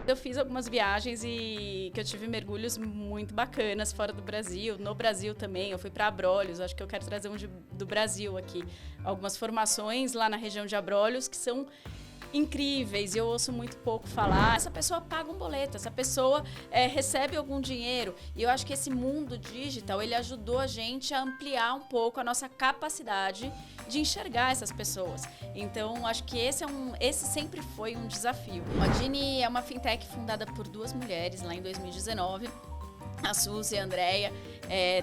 Eu fiz algumas viagens e que eu tive mergulhos muito bacanas fora do Brasil, no Brasil também. Eu fui para Abrolhos, acho que eu quero trazer do Brasil aqui. Algumas formações lá na região de Abrolhos que são incríveis, e eu ouço muito pouco falar. Essa pessoa paga um boleto, essa pessoa recebe algum dinheiro, e eu acho que esse mundo digital, ele ajudou a gente a ampliar um pouco a nossa capacidade de enxergar essas pessoas. Então, acho que esse sempre foi um desafio. A Dini é uma fintech fundada por 2 mulheres lá em 2019, a Suzy e a Andrea.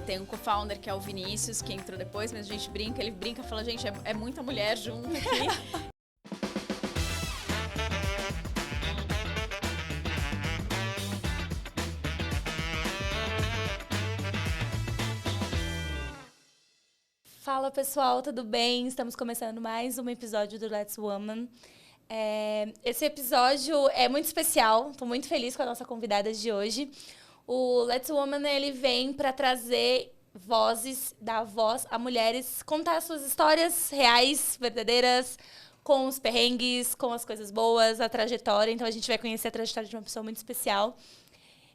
Tem um co-founder que é o Vinícius, que entrou depois, mas a gente brinca, ele brinca e fala, gente, é muita mulher junto aqui. Fala pessoal, tudo bem? Estamos começando mais um episódio do Let's Woman. Esse episódio é muito especial, estou muito feliz com a nossa convidada de hoje. O Let's Woman, ele vem para trazer vozes, dar voz a mulheres, contar suas histórias reais, verdadeiras, com os perrengues, com as coisas boas, a trajetória. Então a gente vai conhecer a trajetória de uma pessoa muito especial.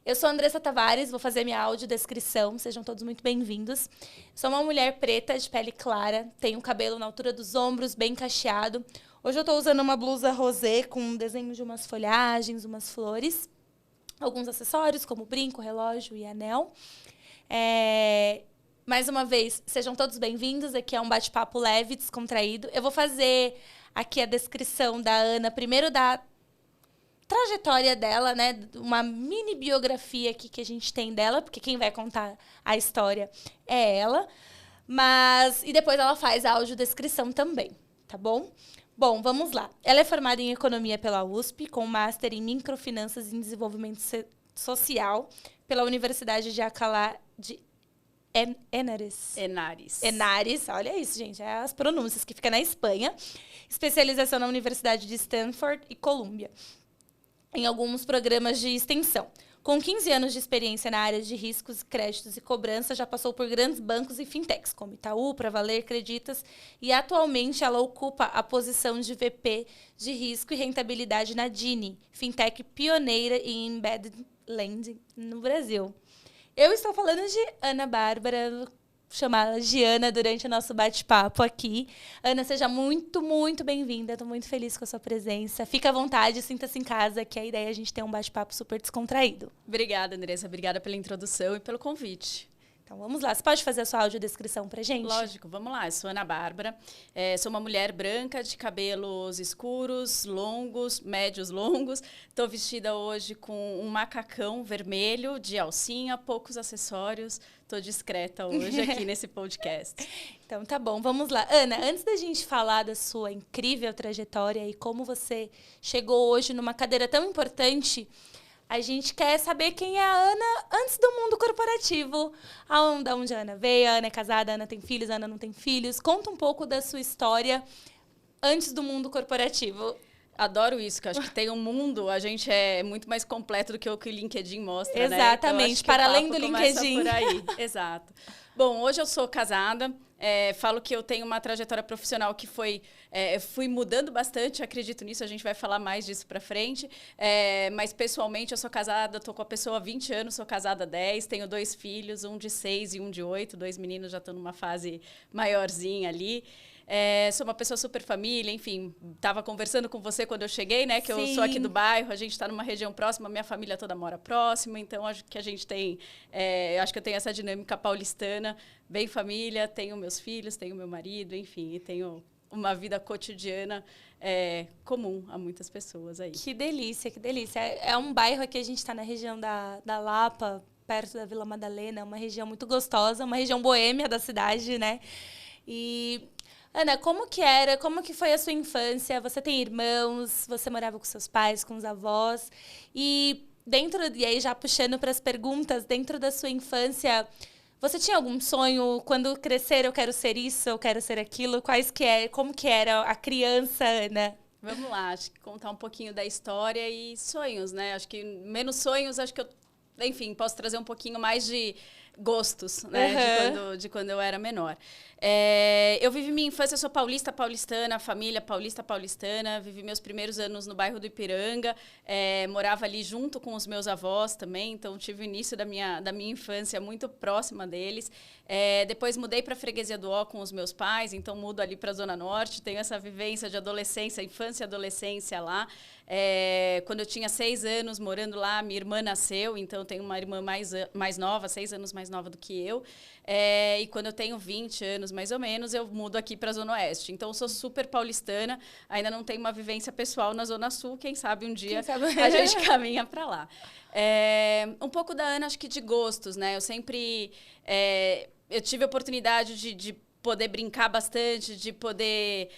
Eu sou a Andressa Tavares, vou fazer minha audiodescrição, sejam todos muito bem-vindos. Sou uma mulher preta, de pele clara, tenho cabelo na altura dos ombros, bem cacheado. Hoje eu estou usando uma blusa rosé com um desenho de umas folhagens, umas flores. Alguns acessórios, como brinco, relógio e anel. Mais uma vez, sejam todos bem-vindos. Aqui é um bate-papo leve, descontraído. Eu vou fazer aqui a descrição da Ana, primeiro da trajetória dela, né? Uma mini biografia aqui que a gente tem dela, porque quem vai contar a história é ela. E depois ela faz a audiodescrição também, tá bom? Bom, vamos lá. Ela é formada em Economia pela USP, com Master em Microfinanças e Desenvolvimento Social pela Universidade de Alcalá de Henares. Olha isso, gente. É as pronúncias que fica na Espanha. Especialização na Universidade de Stanford e Colômbia, em alguns programas de extensão. Com 15 anos de experiência na área de riscos, créditos e cobrança, já passou por grandes bancos e fintechs, como Itaú, Pravaler, Creditas, e atualmente ela ocupa a posição de VP de risco e rentabilidade na Dini, fintech pioneira em embedded lending no Brasil. Eu estou falando de Ana Bárbara, chamá-la de Ana durante o nosso bate-papo aqui. Ana, seja muito, muito bem-vinda. Estou muito feliz com a sua presença. Fica à vontade, sinta-se em casa, que a ideia é a gente ter um bate-papo super descontraído. Obrigada, Andressa. Obrigada pela introdução e pelo convite. Então, vamos lá. Você pode fazer a sua audiodescrição pra gente? Lógico, vamos lá. Eu sou Ana Bárbara, sou uma mulher branca, de cabelos escuros, longos, médios longos. Estou vestida hoje com um macacão vermelho, de alcinha, poucos acessórios. Estou discreta hoje aqui nesse podcast. Então, tá bom. Vamos lá. Ana, antes da gente falar da sua incrível trajetória e como você chegou hoje numa cadeira tão importante, a gente quer saber quem é a Ana antes do mundo corporativo. Da onde a Ana veio, a Ana é casada, a Ana tem filhos, a Ana não tem filhos. Conta um pouco da sua história antes do mundo corporativo. Adoro isso, que eu acho que tem um mundo, a gente é muito mais completo do que o que o LinkedIn mostra, Exatamente, né? Então, para além do LinkedIn. Por aí. Exato. Bom, hoje eu sou casada, falo que eu tenho uma trajetória profissional que fui mudando bastante, acredito nisso, a gente vai falar mais disso pra frente, mas pessoalmente eu sou casada, estou com a pessoa há 20 anos, sou casada há 10, tenho 2 filhos, um de 6 e um de 8, 2 meninos, já estão numa fase maiorzinha ali. Sou uma pessoa super família, enfim, estava conversando com você quando eu cheguei, né? Que Sim. Eu sou aqui do bairro, a gente está numa região próxima, minha família toda mora próxima, então acho que a gente tem, acho que eu tenho essa dinâmica paulistana, bem família, tenho meus filhos, tenho meu marido, enfim, e tenho uma vida cotidiana comum a muitas pessoas aí. Que delícia, que delícia. É um bairro aqui, a gente está na região da Lapa, perto da Vila Madalena, uma região muito gostosa, uma região boêmia da cidade, né? E Ana, como que foi a sua infância? Você tem irmãos, você morava com seus pais, com os avós, e aí já puxando para as perguntas, dentro da sua infância, você tinha algum sonho? Quando crescer eu quero ser isso, eu quero ser aquilo? Como que era a criança, Ana? Vamos lá, acho que contar um pouquinho da história e sonhos, né? Acho que menos sonhos, acho que enfim, posso trazer um pouquinho mais de gostos, né? De quando eu era menor. Eu vivi minha infância, eu sou paulistana, família paulistana. Vivi meus primeiros anos no bairro do Ipiranga. Morava ali junto com os meus avós também. Então, tive o início da minha infância muito próxima deles. Depois, mudei para a Freguesia do Ó com os meus pais. Então, mudo ali para a Zona Norte. Tenho essa vivência de adolescência, infância e adolescência lá. Quando eu tinha 6 anos morando lá, minha irmã nasceu. Então, eu tenho uma irmã mais nova, 6 anos mais nova do que eu. E quando eu tenho 20 anos, mais ou menos, eu mudo aqui para a Zona Oeste. Então, eu sou super paulistana, ainda não tenho uma vivência pessoal na Zona Sul. Quem sabe um dia a gente caminha para lá. Um pouco da Ana, acho que de gostos, né? Eu sempre... eu tive a oportunidade de poder brincar bastante, de poder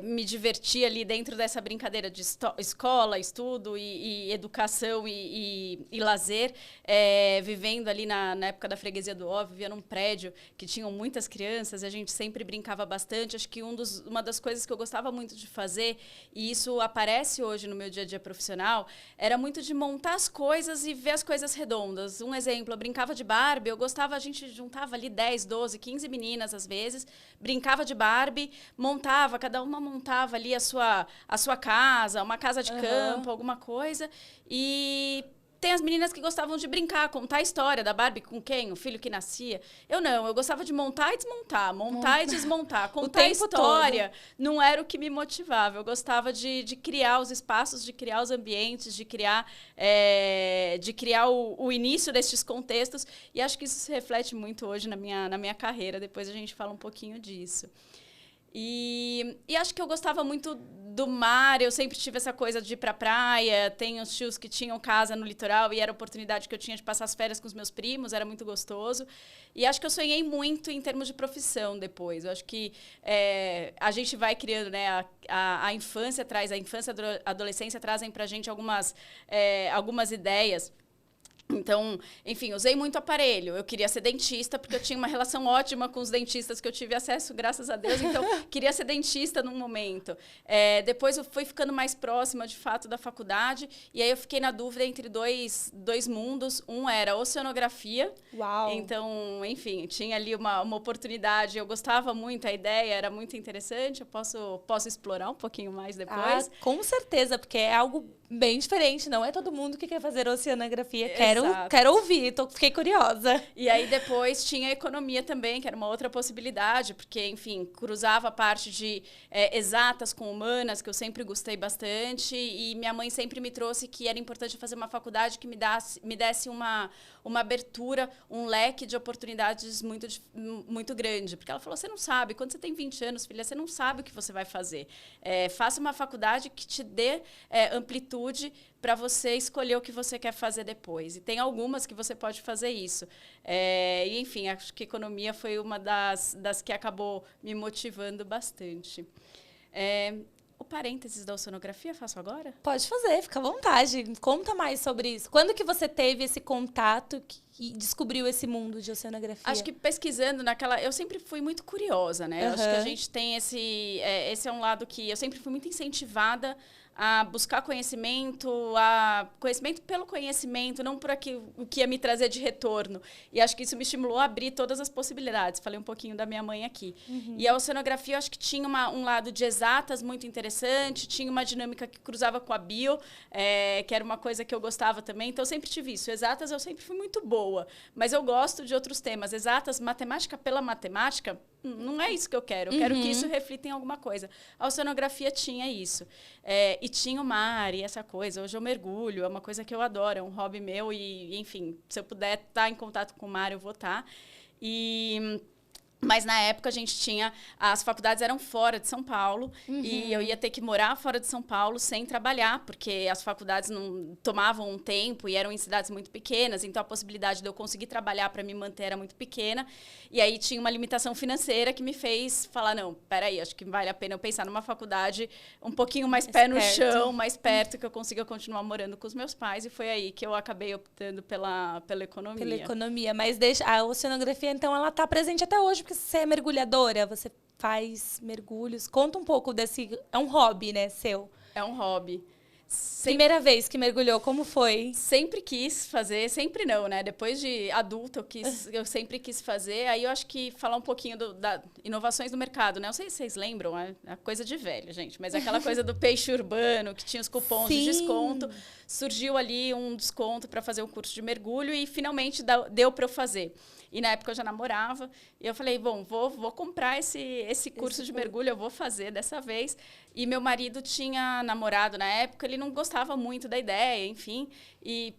me divertir ali dentro dessa brincadeira de escola, estudo e educação e lazer, vivendo ali na época da Freguesia do Ó, vivia num prédio que tinham muitas crianças, e a gente sempre brincava bastante. Acho que uma das coisas que eu gostava muito de fazer, e isso aparece hoje no meu dia a dia profissional, era muito de montar as coisas e ver as coisas redondas. Um exemplo, eu brincava de Barbie, a gente juntava ali 10, 12, 15 meninas às vezes, brincava de Barbie, cada uma montava ali a sua casa, uma casa de campo, alguma coisa. E tem as meninas que gostavam de brincar, contar a história da Barbie com quem? O filho que nascia. Eu não, eu gostava de montar e desmontar, montar e desmontar, contar a história. Todo. Não era o que me motivava. Eu gostava de criar os espaços, de criar os ambientes, de criar o início desses contextos. E acho que isso se reflete muito hoje na minha carreira. Depois a gente fala um pouquinho disso. E acho que eu gostava muito do mar, eu sempre tive essa coisa de ir pra praia, tenho os tios que tinham casa no litoral e era a oportunidade que eu tinha de passar as férias com os meus primos, era muito gostoso. E acho que eu sonhei muito em termos de profissão depois. Eu acho que a gente vai criando, né, a infância e a adolescência trazem pra gente algumas ideias. Então, enfim, usei muito aparelho. Eu queria ser dentista, porque eu tinha uma relação ótima com os dentistas que eu tive acesso, graças a Deus. Então, queria ser dentista num momento. Depois, eu fui ficando mais próxima, de fato, da faculdade. E aí, eu fiquei na dúvida entre dois mundos. Um era oceanografia. Uau! Então, enfim, tinha ali uma oportunidade. Eu gostava muito, a ideia era muito interessante. Eu posso explorar um pouquinho mais depois. Com certeza, porque é algo bem diferente. Não é todo mundo que quer fazer oceanografia. Quero ouvir, fiquei curiosa. E aí depois tinha a economia também, que era uma outra possibilidade, porque, enfim, cruzava a parte de exatas com humanas, que eu sempre gostei bastante, e minha mãe sempre me trouxe que era importante fazer uma faculdade que me desse uma abertura, um leque de oportunidades muito grande. Porque ela falou, você não sabe, quando você tem 20 anos, filha, você não sabe o que você vai fazer. Faça uma faculdade que te dê amplitude para você escolher o que você quer fazer depois. E tem algumas que você pode fazer isso. E, enfim, acho que economia foi uma das que acabou me motivando bastante. O parênteses da oceanografia, faço agora? Pode fazer, fica à vontade. Conta mais sobre isso. Quando que você teve esse contato e descobriu esse mundo de oceanografia? Acho que pesquisando eu sempre fui muito curiosa, né? Acho que a gente tem esse é um lado que eu sempre fui muito incentivada a buscar conhecimento pelo conhecimento, não por o que ia me trazer de retorno. E acho que isso me estimulou a abrir todas as possibilidades. Falei um pouquinho da minha mãe aqui. E a oceanografia, eu acho que tinha um lado de exatas muito interessante, tinha uma dinâmica que cruzava com a bio, que era uma coisa que eu gostava também. Então, eu sempre tive isso. Exatas, eu sempre fui muito boa, mas eu gosto de outros temas. Exatas, matemática pela matemática, não é isso que eu quero. Eu quero que isso reflita em alguma coisa. A oceanografia tinha isso. E tinha o mar e essa coisa. Hoje eu mergulho, é uma coisa que eu adoro, é um hobby meu. E, enfim, se eu puder estar em contato com o mar, eu vou estar. Mas, na época, as faculdades eram fora de São Paulo, e eu ia ter que morar fora de São Paulo sem trabalhar, porque as faculdades não tomavam um tempo e eram em cidades muito pequenas, então a possibilidade de eu conseguir trabalhar para me manter era muito pequena. E aí tinha uma limitação financeira que me fez falar, não, peraí, acho que vale a pena eu pensar numa faculdade um pouquinho mais pé no chão, mais perto, que eu consiga continuar morando com os meus pais, e foi aí que eu acabei optando pela economia. Pela economia, mas a oceanografia, então, ela está presente até hoje, porque você é mergulhadora, você faz mergulhos. Conta um pouco desse... É um hobby, né, seu? É um hobby. Primeira vez que mergulhou, como foi? Sempre quis fazer, sempre não, né? Depois de adulta, eu sempre quis fazer. Aí eu acho que falar um pouquinho da inovações do mercado, né? Não sei se vocês lembram, é coisa de velho, gente, mas aquela coisa do peixe urbano, que tinha os cupons de desconto. Surgiu ali um desconto para fazer um curso de mergulho e finalmente deu para eu fazer. E na época eu já namorava. E eu falei, bom, vou comprar esse curso de mergulho, eu vou fazer dessa vez. E meu marido tinha namorado na época, ele não gostava muito da ideia, enfim.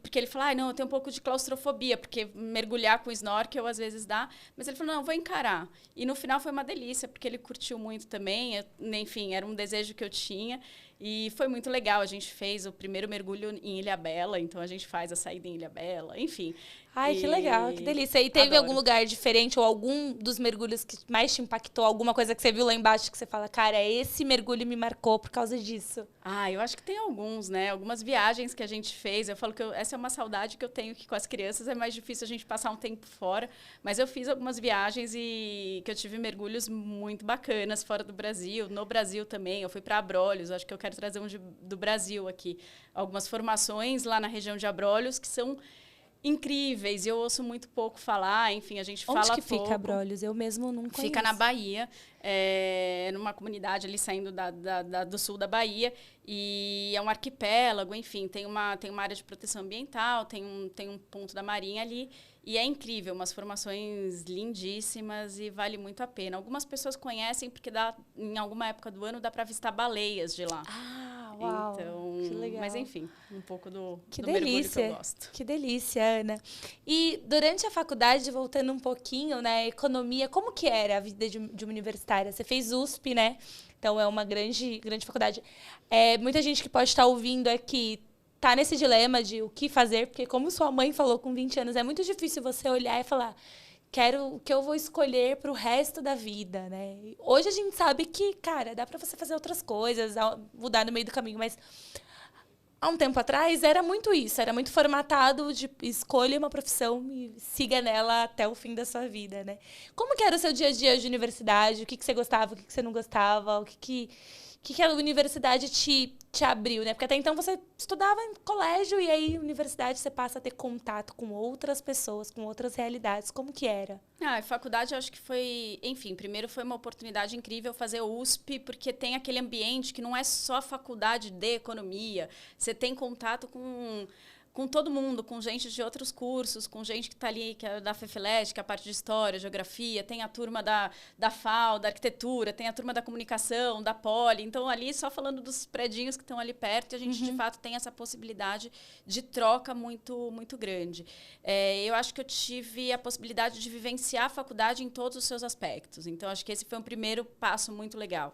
Porque ele falou, não, eu tenho um pouco de claustrofobia, porque mergulhar com snorkel às vezes dá. Mas ele falou, não, vou encarar. E no final foi uma delícia, porque ele curtiu muito também. Enfim, era um desejo que eu tinha. E foi muito legal. A gente fez o primeiro mergulho em Ilhabela, então a gente faz a saída em Ilhabela, enfim. Ai, que legal, que delícia. E teve algum lugar diferente ou algum dos mergulhos que mais te impactou? Alguma coisa que você viu lá embaixo que você fala, cara, esse mergulho me marcou por causa disso? Eu acho que tem alguns, né? Algumas viagens que a gente fez. Eu falo que essa é uma saudade que eu tenho, que com as crianças é mais difícil a gente passar um tempo fora. Mas eu fiz algumas viagens e que eu tive mergulhos muito bacanas fora do Brasil. No Brasil também. Eu fui para Abrolhos. Acho que eu quero trazer do Brasil aqui. Algumas formações lá na região de Abrolhos que são incríveis. Eu ouço muito pouco falar, enfim, a gente fala pouco. Onde que fica Abrolhos? Eu mesmo não conheço. Fica na Bahia, numa comunidade ali saindo do sul da Bahia, e é um arquipélago, enfim, tem uma área de proteção ambiental, tem um ponto da marinha ali, e é incrível, umas formações lindíssimas e vale muito a pena. Algumas pessoas conhecem porque em alguma época do ano dá para avistar baleias de lá. Uau, então, que legal. Mas enfim, um pouco do delícia, mergulho que eu gosto. Que delícia, Ana. E durante a faculdade, voltando um pouquinho, né, economia, como que era a vida de uma universitária? Você fez USP, né? Então é uma grande faculdade. Muita gente que pode estar ouvindo aqui tá nesse dilema de o que fazer, porque como sua mãe falou com 20 anos, é muito difícil você olhar e falar, quero o que eu vou escolher para o resto da vida, né? Hoje a gente sabe que, cara, dá para você fazer outras coisas, mudar no meio do caminho, mas há um tempo atrás era muito isso, era muito formatado de escolha uma profissão e siga nela até o fim da sua vida, né? Como que era o seu dia a dia de universidade? O que você gostava, o que você não gostava? O que a universidade te abriu, né? Porque até então você estudava em colégio e aí universidade você passa a ter contato com outras pessoas, com outras realidades. Como que era? A faculdade eu acho que foi... Enfim, primeiro foi uma oportunidade incrível fazer o USP, porque tem aquele ambiente que não é só faculdade de economia. Você tem contato com todo mundo, com gente de outros cursos, com gente que está ali, que é da FEFELESH, que é a parte de História, Geografia, tem a turma da FAO, da Arquitetura, tem a turma da Comunicação, da Poli. Então, ali, só falando dos predinhos que estão ali perto, a gente, de fato, tem essa possibilidade de troca muito, muito grande. Eu acho que eu tive a possibilidade de vivenciar a faculdade em todos os seus aspectos. Então, acho que esse foi um primeiro passo muito legal.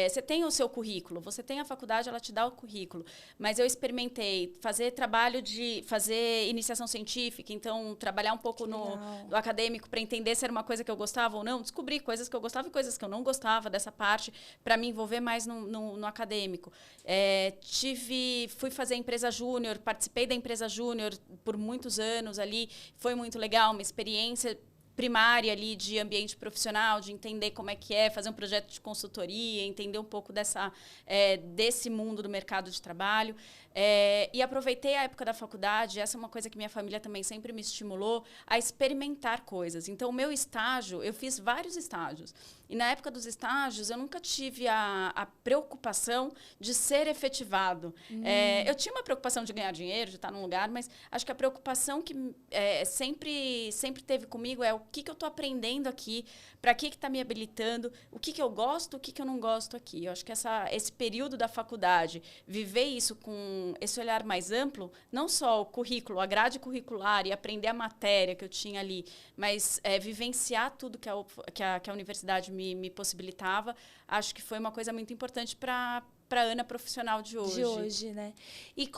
Você tem o seu currículo, você tem a faculdade, ela te dá o currículo. Mas eu experimentei fazer trabalho de fazer iniciação científica, então trabalhar um pouco no acadêmico para entender se era uma coisa que eu gostava ou não, descobrir coisas que eu gostava e coisas que eu não gostava dessa parte para me envolver mais no acadêmico. Fui fazer empresa júnior, participei da empresa júnior por muitos anos ali, foi muito legal, uma experiência primária ali de ambiente profissional, de entender como é que é, fazer um projeto de consultoria, entender um pouco desse mundo do mercado de trabalho. E aproveitei a época da faculdade, essa é uma coisa que minha família também sempre me estimulou, a experimentar coisas. Então, o meu estágio, eu fiz vários estágios. E na época dos estágios, eu nunca tive a preocupação de ser efetivado. Eu tinha uma preocupação de ganhar dinheiro, de estar num lugar, mas acho que a preocupação que sempre teve comigo é o que eu estou aprendendo aqui, para que está me habilitando, o que eu gosto, o que eu não gosto aqui. Eu acho que esse período da faculdade, viver isso com esse olhar mais amplo, não só o currículo, a grade curricular e aprender a matéria que eu tinha ali, mas vivenciar tudo que a universidade me possibilitava, acho que foi uma coisa muito importante para a Ana profissional de hoje. De hoje, né? E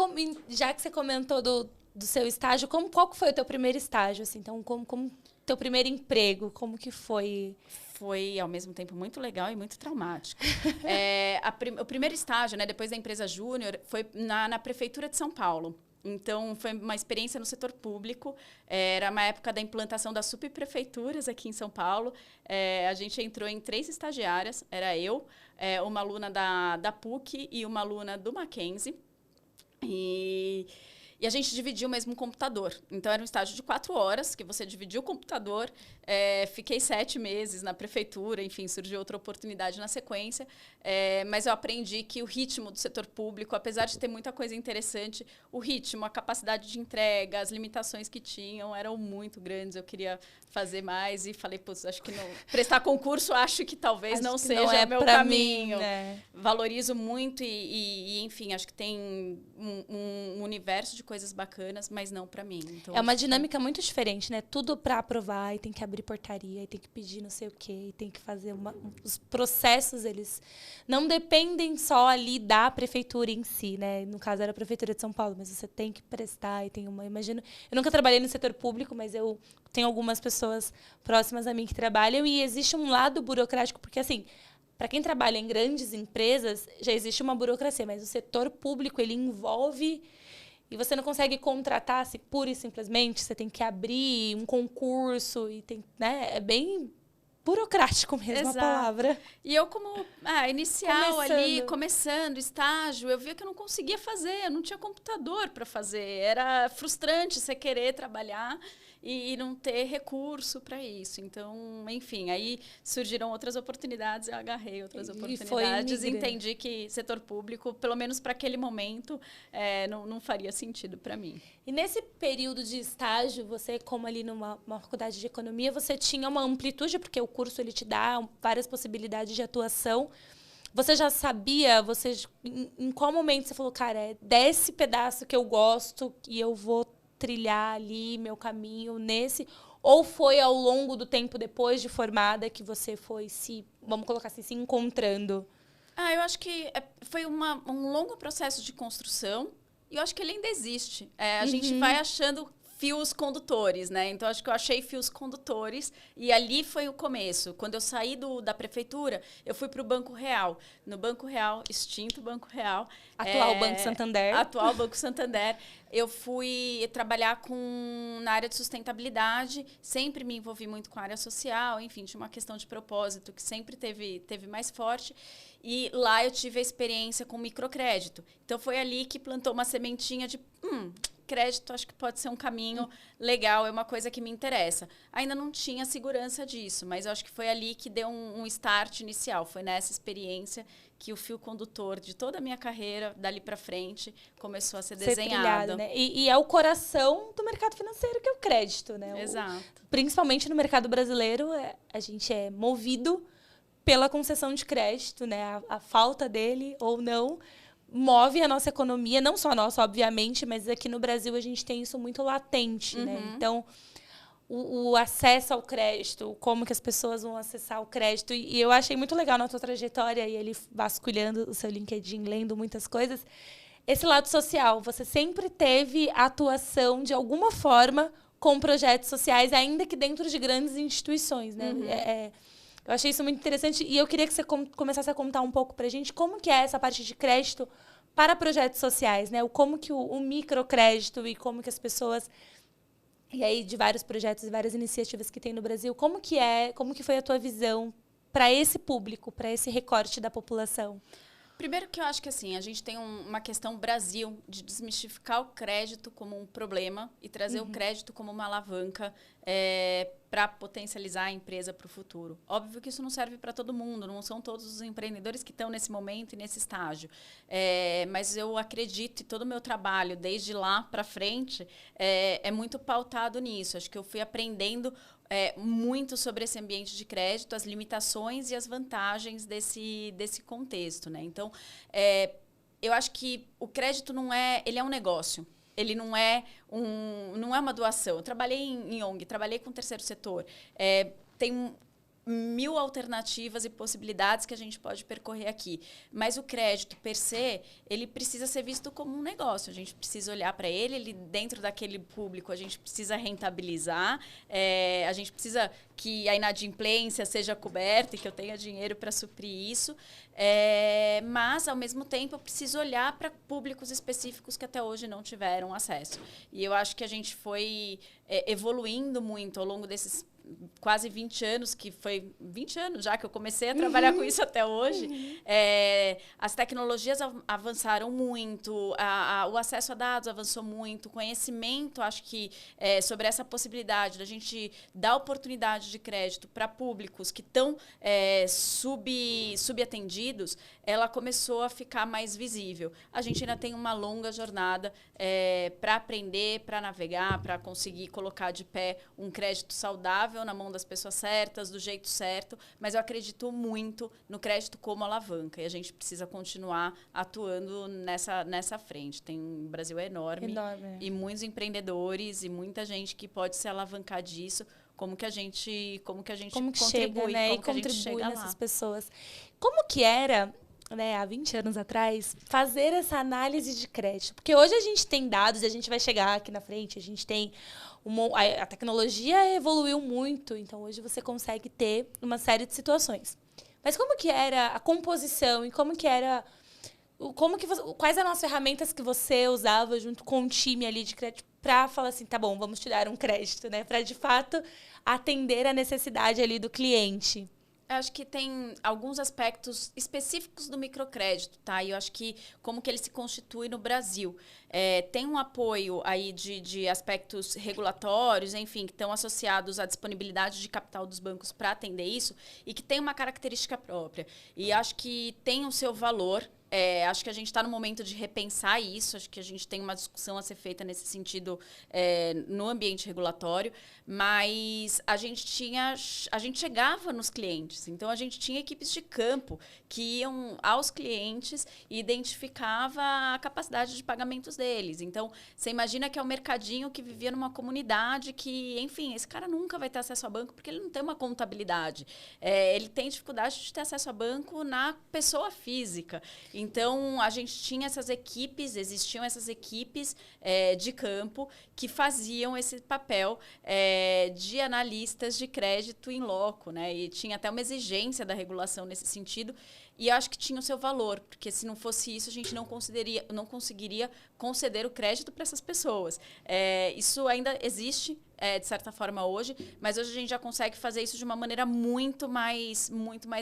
já que você comentou do seu estágio, qual que foi o teu primeiro estágio? Assim? Então, como teu primeiro emprego, como que foi? Foi, ao mesmo tempo, muito legal e muito traumático. O primeiro estágio, né, depois da empresa júnior, foi na Prefeitura de São Paulo. Então, foi uma experiência no setor público. Era uma época da implantação das subprefeituras aqui em São Paulo. A gente entrou em 3 estagiárias. Era eu, uma aluna da PUC e uma aluna do Mackenzie. E a gente dividia o mesmo computador. Então, era um estágio de 4 horas, que você dividia o computador. Fiquei 7 meses na prefeitura, enfim, surgiu outra oportunidade na sequência. Mas eu aprendi que o ritmo do setor público, apesar de ter muita coisa interessante, o ritmo, a capacidade de entrega, as limitações que tinham eram muito grandes. Eu queria fazer mais e falei, putz, acho que não... Prestar concurso, acho que talvez não seja meu caminho. Mim, né? Valorizo muito e, enfim, acho que tem um universo de coisas bacanas, mas não para mim. Então, é uma dinâmica muito diferente, né? Tudo para aprovar, e tem que abrir portaria, e tem que pedir não sei o quê, e tem que fazer os processos, eles não dependem só ali da prefeitura em si, né? No caso, era a Prefeitura de São Paulo, mas você tem que prestar e tem uma... Imagino, eu nunca trabalhei no setor público, mas eu tenho algumas pessoas próximas a mim que trabalham, e existe um lado burocrático, porque, assim, para quem trabalha em grandes empresas, já existe uma burocracia, mas o setor público, ele envolve... E você não consegue contratar assim, pura e simplesmente, você tem que abrir um concurso e tem, né? É bem burocrático mesmo. Exato. A palavra. E eu como inicial ali, começando, estágio, eu via que eu não conseguia fazer, eu não tinha computador para fazer. Era frustrante você querer trabalhar e não ter recurso para isso. Então, enfim, aí surgiram outras oportunidades, eu agarrei outras oportunidades e entendi que setor público, pelo menos para aquele momento, não faria sentido para mim. E nesse período de estágio, você, como ali numa faculdade de economia, você tinha uma amplitude, porque o curso ele te dá várias possibilidades de atuação. Você já sabia, em qual momento você falou, cara, é desse pedaço que eu gosto e eu vou trilhar ali meu caminho nesse, ou foi ao longo do tempo depois de formada que você foi vamos colocar assim, se encontrando? Eu acho que foi um longo processo de construção e eu acho que ele ainda existe. A gente vai achando fios condutores, né? Então, acho que eu achei fios condutores e ali foi o começo. Quando eu saí da prefeitura, eu fui para o Banco Real. No Banco Real, extinto Banco Real. Atual Banco Santander. Atual Banco Santander. Eu fui trabalhar na área de sustentabilidade, sempre me envolvi muito com a área social, enfim, tinha uma questão de propósito que sempre teve mais forte. E lá eu tive a experiência com microcrédito. Então, foi ali que plantou uma sementinha de... crédito, acho que pode ser um caminho legal, é uma coisa que me interessa. Ainda não tinha segurança disso, mas eu acho que foi ali que deu um start inicial. Foi nessa experiência que o fio condutor de toda a minha carreira, dali para frente, começou a ser desenhado. Trilhado, né? E é o coração do mercado financeiro, que é o crédito, né? Exato. Principalmente no mercado brasileiro, a gente é movido pela concessão de crédito, né? A falta dele ou não move a nossa economia, não só a nossa, obviamente, mas aqui no Brasil a gente tem isso muito latente, né? Então, o acesso ao crédito, como que as pessoas vão acessar o crédito. E eu achei muito legal na tua trajetória, e ele vasculhando o seu LinkedIn, lendo muitas coisas, esse lado social. Você sempre teve atuação, de alguma forma, com projetos sociais, ainda que dentro de grandes instituições, né? Eu achei isso muito interessante e eu queria que você começasse a contar um pouco para a gente como que é essa parte de crédito para projetos sociais, né? Como que o microcrédito e como que as pessoas... E aí, de vários projetos e várias iniciativas que tem no Brasil, como que foi a tua visão para esse público, para esse recorte da população? Primeiro que eu acho que assim, a gente tem uma questão Brasil de desmistificar o crédito como um problema e trazer o crédito como uma alavanca para potencializar a empresa para o futuro. Óbvio que isso não serve para todo mundo, não são todos os empreendedores que estão nesse momento e nesse estágio. Mas eu acredito, e todo o meu trabalho, desde lá para frente, é muito pautado nisso. Acho que eu fui aprendendo muito sobre esse ambiente de crédito, as limitações e as vantagens desse contexto, né? Então, eu acho que o crédito ele é um negócio. Ele não é uma doação. Eu trabalhei em ONG, trabalhei com o terceiro setor. Tem 1000 alternativas e possibilidades que a gente pode percorrer aqui. Mas o crédito, per se, ele precisa ser visto como um negócio. A gente precisa olhar para ele dentro daquele público, a gente precisa rentabilizar, a gente precisa que a inadimplência seja coberta e que eu tenha dinheiro para suprir isso. Mas, ao mesmo tempo, eu preciso olhar para públicos específicos que até hoje não tiveram acesso. E eu acho que a gente foi evoluindo muito ao longo desses quase 20 anos, que foi 20 anos já que eu comecei a trabalhar com isso até hoje, as tecnologias avançaram muito, o acesso a dados avançou muito, o conhecimento, acho que sobre essa possibilidade da gente dar oportunidade de crédito para públicos que estão subatendidos, ela começou a ficar mais visível. A gente ainda tem uma longa jornada para aprender, para navegar, para conseguir colocar de pé um crédito saudável na mão das pessoas certas, do jeito certo, mas eu acredito muito no crédito como alavanca e a gente precisa continuar atuando nessa frente. O Brasil é enorme e muitos empreendedores e muita gente que pode se alavancar disso. Como que a gente contribui, chega, né? como e que a gente contribui chega nessas lá. pessoas. Como que era, né, há 20 anos atrás, fazer essa análise de crédito? Porque hoje a gente tem dados, e a gente vai chegar aqui na frente, a gente tem a tecnologia evoluiu muito, então hoje você consegue ter uma série de situações. Mas como que era a composição e quais eram as ferramentas que você usava junto com o time ali de crédito para falar assim, tá bom, vamos te dar um crédito, né? Para, de fato, atender a necessidade ali do cliente. Eu acho que tem alguns aspectos específicos do microcrédito, tá? E eu acho que como que ele se constitui no Brasil. Tem um apoio aí de aspectos regulatórios, enfim, que estão associados à disponibilidade de capital dos bancos para atender isso e que tem uma característica própria. E acho que tem o seu valor. Acho que a gente está no momento de repensar isso, acho que a gente tem uma discussão a ser feita nesse sentido no ambiente regulatório, mas a gente chegava nos clientes, então a gente tinha equipes de campo que iam aos clientes e identificava a capacidade de pagamentos deles. Então, você imagina que é um mercadinho que vivia numa comunidade que, enfim, esse cara nunca vai ter acesso a banco porque ele não tem uma contabilidade. Ele tem dificuldade de ter acesso a banco na pessoa física. Então, a gente tinha existiam essas equipes de campo que faziam esse papel de analistas de crédito in loco, né? E tinha até uma exigência da regulação nesse sentido. E eu acho que tinha o seu valor, porque se não fosse isso, a gente não conseguiria conceder o crédito para essas pessoas. Isso ainda existe, de certa forma, hoje, mas hoje a gente já consegue fazer isso de uma maneira muito mais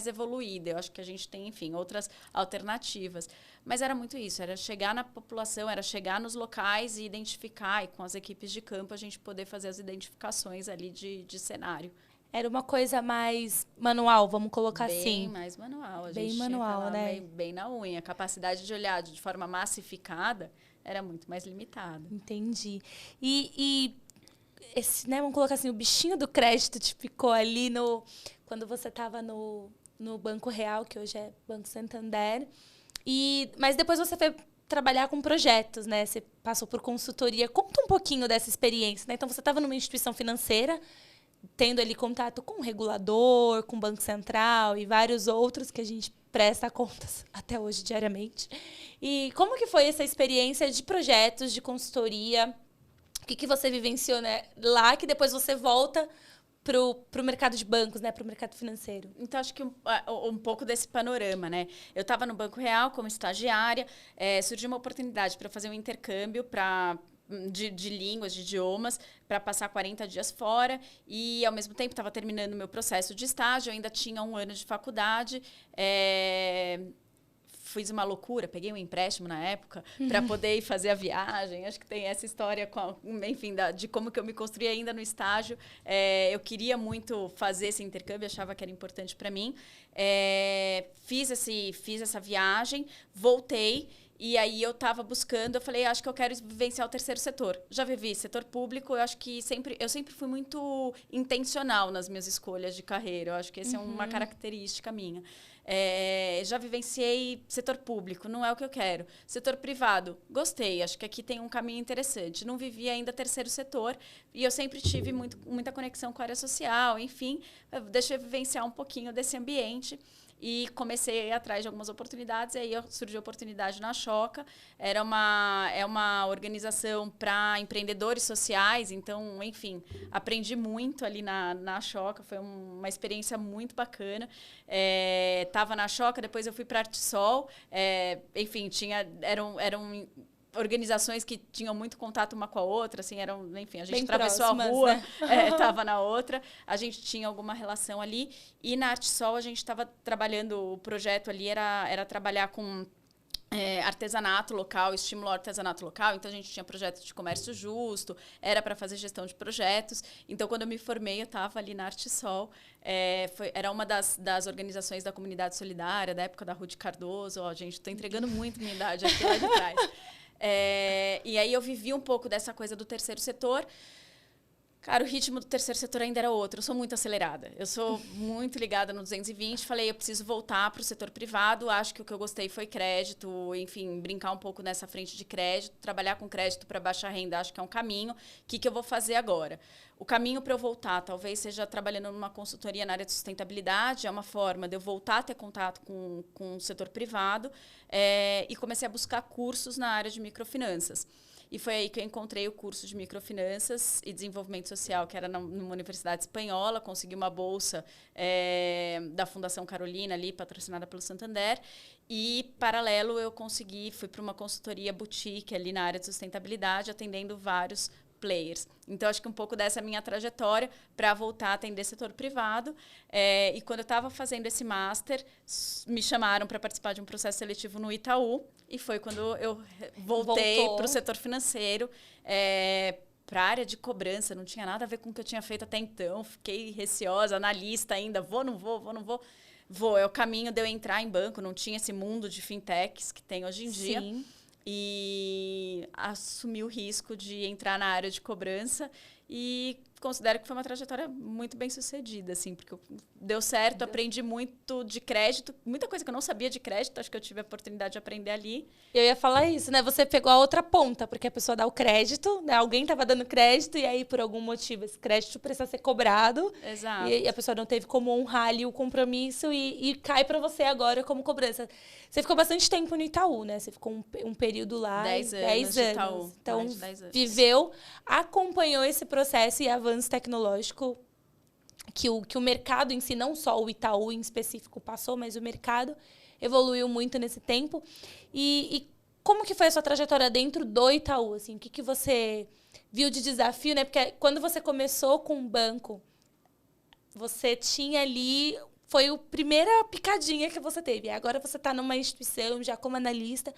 evoluída. Eu acho que a gente tem, enfim, outras alternativas. Mas era muito isso, era chegar na população, era chegar nos locais e identificar, e com as equipes de campo a gente poder fazer as identificações ali de cenário. Era uma coisa mais manual, vamos colocar bem assim. Bem mais manual. Bem manual, né? Bem na unha. A capacidade de olhar de forma massificada era muito mais limitada. Entendi. E esse, né, vamos colocar assim, o bichinho do crédito te ficou ali quando você estava no Banco Real, que hoje é Banco Santander. Mas depois você foi trabalhar com projetos, né? Você passou por consultoria. Conta um pouquinho dessa experiência, né? Então, você estava numa instituição financeira, tendo ali contato com o regulador, com o Banco Central e vários outros que a gente presta contas até hoje diariamente. E como que foi essa experiência de projetos, de consultoria? O que você vivenciou, né, lá, que depois você volta pro mercado de bancos, né, pro mercado financeiro? Então, acho que um pouco desse panorama, né? Eu estava no Banco Real como estagiária, surgiu uma oportunidade para fazer um intercâmbio de línguas, de idiomas, para passar 40 dias fora e, ao mesmo tempo, estava terminando o meu processo de estágio, eu ainda tinha 1 ano de faculdade. Fiz uma loucura, peguei um empréstimo na época para poder ir fazer a viagem. Acho que tem essa história, enfim, de como que eu me construí ainda no estágio. Eu queria muito fazer esse intercâmbio, achava que era importante para mim. Fiz essa viagem, voltei. E aí eu estava buscando, eu falei, acho que eu quero vivenciar o terceiro setor. Já vivi setor público, eu acho que eu sempre fui muito intencional nas minhas escolhas de carreira. Eu acho que essa é uma característica minha. Já vivenciei setor público, não é o que eu quero. Setor privado, gostei, acho que aqui tem um caminho interessante. Não vivi ainda terceiro setor e eu sempre tive muita conexão com a área social, enfim, deixa eu vivenciar um pouquinho desse ambiente. E comecei a ir atrás de algumas oportunidades, e aí surgiu a oportunidade na Choca. É uma organização para empreendedores sociais, então, enfim, aprendi muito ali na Choca, foi uma experiência muito bacana. Estava na Choca, depois eu fui para a Artisol, enfim, eram organizações que tinham muito contato uma com a outra, assim, enfim, a gente Bem atravessou próximas, a rua, né? estava na outra, a gente tinha alguma relação ali, e na Artesol a gente estava trabalhando, o projeto ali era trabalhar com artesanato local, estímulo ao artesanato local, então a gente tinha projeto de comércio justo, era para fazer gestão de projetos, então quando eu me formei eu estava ali na Artesol, era uma das organizações da comunidade solidária, da época da Ruth Cardoso, gente, estou entregando muito minha idade aqui lá de trás. E aí eu vivi um pouco dessa coisa do terceiro setor. Cara, o ritmo do terceiro setor ainda era outro. Eu sou muito acelerada. Eu sou muito ligada no 220. Falei, eu preciso voltar para o setor privado. Acho que o que eu gostei foi crédito. Enfim, brincar um pouco nessa frente de crédito. Trabalhar com crédito para baixa renda, acho que é um caminho. O que eu vou fazer agora? O caminho para eu voltar, talvez seja trabalhando numa consultoria na área de sustentabilidade. É uma forma de eu voltar a ter contato com o setor privado. E comecei a buscar cursos na área de microfinanças. E foi aí que eu encontrei o curso de microfinanças e desenvolvimento social, que era numa universidade espanhola. Consegui uma bolsa da Fundação Carolina, ali, patrocinada pelo Santander. E, paralelo, fui para uma consultoria boutique ali na área de sustentabilidade, atendendo vários players. Então, acho que um pouco dessa é a minha trajetória para voltar a atender setor privado. E quando eu estava fazendo esse master, me chamaram para participar de um processo seletivo no Itaú. E foi quando eu voltei para o setor financeiro, para a área de cobrança. Não tinha nada a ver com o que eu tinha feito até então. Fiquei receosa, analista ainda. Vou, não vou, vou, não vou. Vou, é o caminho de eu entrar em banco. Não tinha esse mundo de fintechs que tem hoje em dia. Sim. E assumi o risco de entrar na área de cobrança e considero que foi uma trajetória muito bem sucedida, assim, porque deu certo, aprendi muito de crédito, muita coisa que eu não sabia de crédito, acho que eu tive a oportunidade de aprender ali. Eu ia falar isso, né? Você pegou a outra ponta, porque a pessoa dá o crédito, né? Alguém estava dando crédito e aí, por algum motivo, esse crédito precisa ser cobrado. Exato. E a pessoa não teve como honrar ali o compromisso e cai para você agora como cobrança. Você ficou bastante tempo no Itaú, né? Você ficou um período lá. 10 anos. 10 anos. Itaú. Então, Mais de 10 anos. viveu, acompanhou esse processo e avanço tecnológico que o mercado em si, não só o Itaú em específico passou, mas o mercado evoluiu muito nesse tempo. E como que foi a sua trajetória dentro do Itaú? Assim, o que você viu de desafio, né? Porque quando você começou com o banco, você tinha ali... Foi a primeira picadinha que você teve. Agora você está numa instituição, já como analista,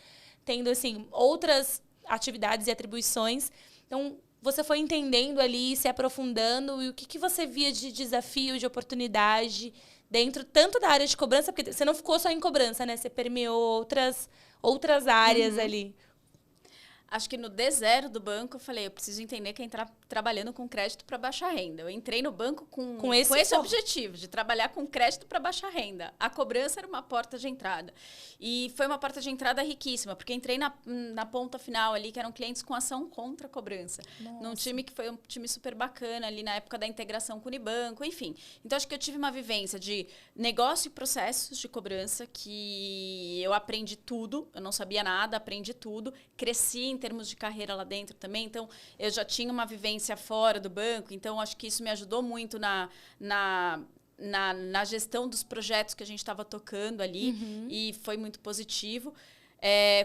tendo assim, outras atividades e atribuições. Então, você foi entendendo ali, se aprofundando, e o que você via de desafio, de oportunidade dentro tanto da área de cobrança, porque você não ficou só em cobrança, né? Você permeou outras áreas ali. Acho que no D0 do banco, eu falei, eu preciso entender que é entrar trabalhando com crédito para baixa renda. Eu entrei no banco com esse objetivo, de trabalhar com crédito para baixa renda. A cobrança era uma porta de entrada. E foi uma porta de entrada riquíssima, porque entrei na ponta final ali, que eram clientes com ação contra a cobrança. Nossa. Num time que foi um time super bacana ali na época da integração com o Unibanco, enfim. Então, acho que eu tive uma vivência de negócio e processos de cobrança, que eu aprendi tudo, eu não sabia nada, aprendi tudo, cresci em termos de carreira lá dentro também, então eu já tinha uma vivência fora do banco, então acho que isso me ajudou muito na gestão dos projetos que a gente estava tocando ali, e foi muito positivo.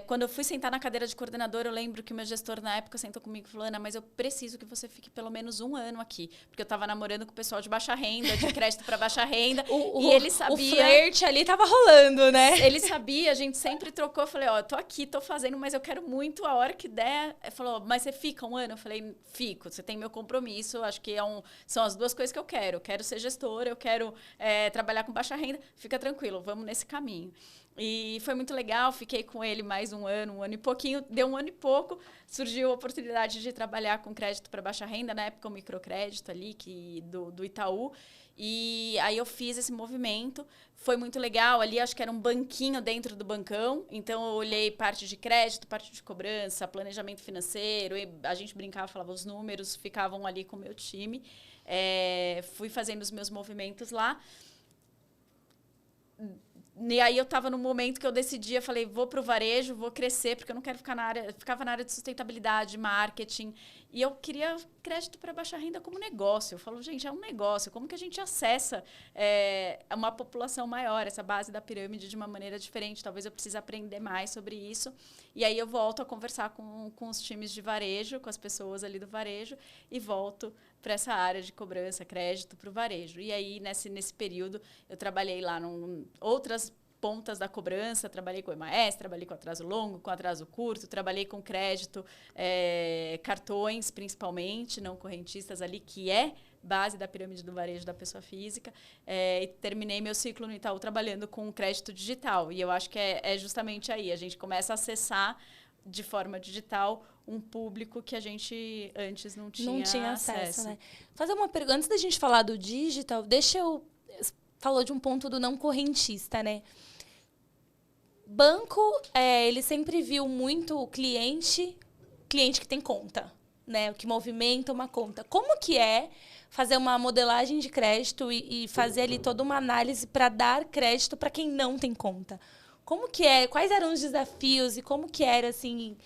Quando eu fui sentar na cadeira de coordenador, eu lembro que o meu gestor na época sentou comigo e falou: Ana, mas eu preciso que você fique pelo menos 1 ano aqui, porque eu estava namorando com o pessoal de baixa renda, de crédito para baixa renda, e ele sabia... O flerte ali estava rolando, né? Ele sabia, a gente sempre trocou. Eu falei, eu tô aqui, tô fazendo, mas eu quero muito, a hora que der. Ele falou, mas você fica 1 ano? Eu falei, fico, você tem meu compromisso, acho que são as duas coisas que eu quero. Eu quero ser gestora, eu quero trabalhar com baixa renda, fica tranquilo, vamos nesse caminho. E foi muito legal, fiquei com ele mais 1 ano e pouquinho. Deu 1 ano e pouco, surgiu a oportunidade de trabalhar com crédito para baixa renda, na época o microcrédito ali, do Itaú. E aí eu fiz esse movimento, foi muito legal. Ali acho que era um banquinho dentro do bancão, então eu olhei parte de crédito, parte de cobrança, planejamento financeiro, e a gente brincava, falava os números, ficavam ali com o meu time. Fui fazendo os meus movimentos lá. E aí eu estava no momento que eu decidia, falei, vou para o varejo, vou crescer, porque eu não quero ficava na área de sustentabilidade, marketing. E eu queria crédito para baixa renda como negócio. Eu falo, gente, é um negócio. Como que a gente acessa uma população maior, essa base da pirâmide de uma maneira diferente? Talvez eu precise aprender mais sobre isso. E aí eu volto a conversar com os times de varejo, com as pessoas ali do varejo, e volto para essa área de cobrança, crédito para o varejo. E aí, nesse período, eu trabalhei lá em outras pontas da cobrança, trabalhei com EMAS, trabalhei com atraso longo, com atraso curto, trabalhei com crédito, cartões principalmente, não correntistas ali, que é base da pirâmide do varejo da pessoa física, e terminei meu ciclo no Itaú trabalhando com crédito digital. E eu acho que é justamente aí, a gente começa a acessar de forma digital um público que a gente antes não tinha acesso. Né? Fazer uma pergunta, antes da gente falar do digital, falou de um ponto do não correntista, né? Banco, ele sempre viu muito o cliente que tem conta, né? O que movimenta uma conta. Como que é fazer uma modelagem de crédito e fazer ali toda uma análise para dar crédito para quem não tem conta? Como que é? Quais eram os desafios e como que era, assim,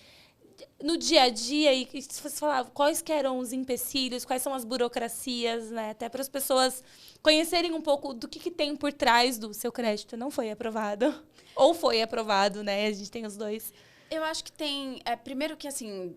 no dia a dia? E se você falar quais que eram os empecilhos, quais são as burocracias, né? Até para as pessoas conhecerem um pouco do que tem por trás do seu crédito. Não foi aprovado. Ou foi aprovado, né? A gente tem os dois. Eu acho que tem... primeiro que, assim,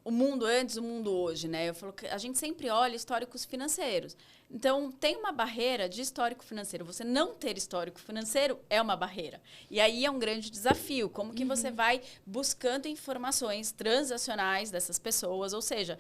o mundo antes, o mundo hoje, né? Eu falo que a gente sempre olha históricos financeiros. Então, tem uma barreira de histórico financeiro. Você não ter histórico financeiro é uma barreira. E aí é um grande desafio. Como que você vai buscando informações transacionais dessas pessoas, ou seja,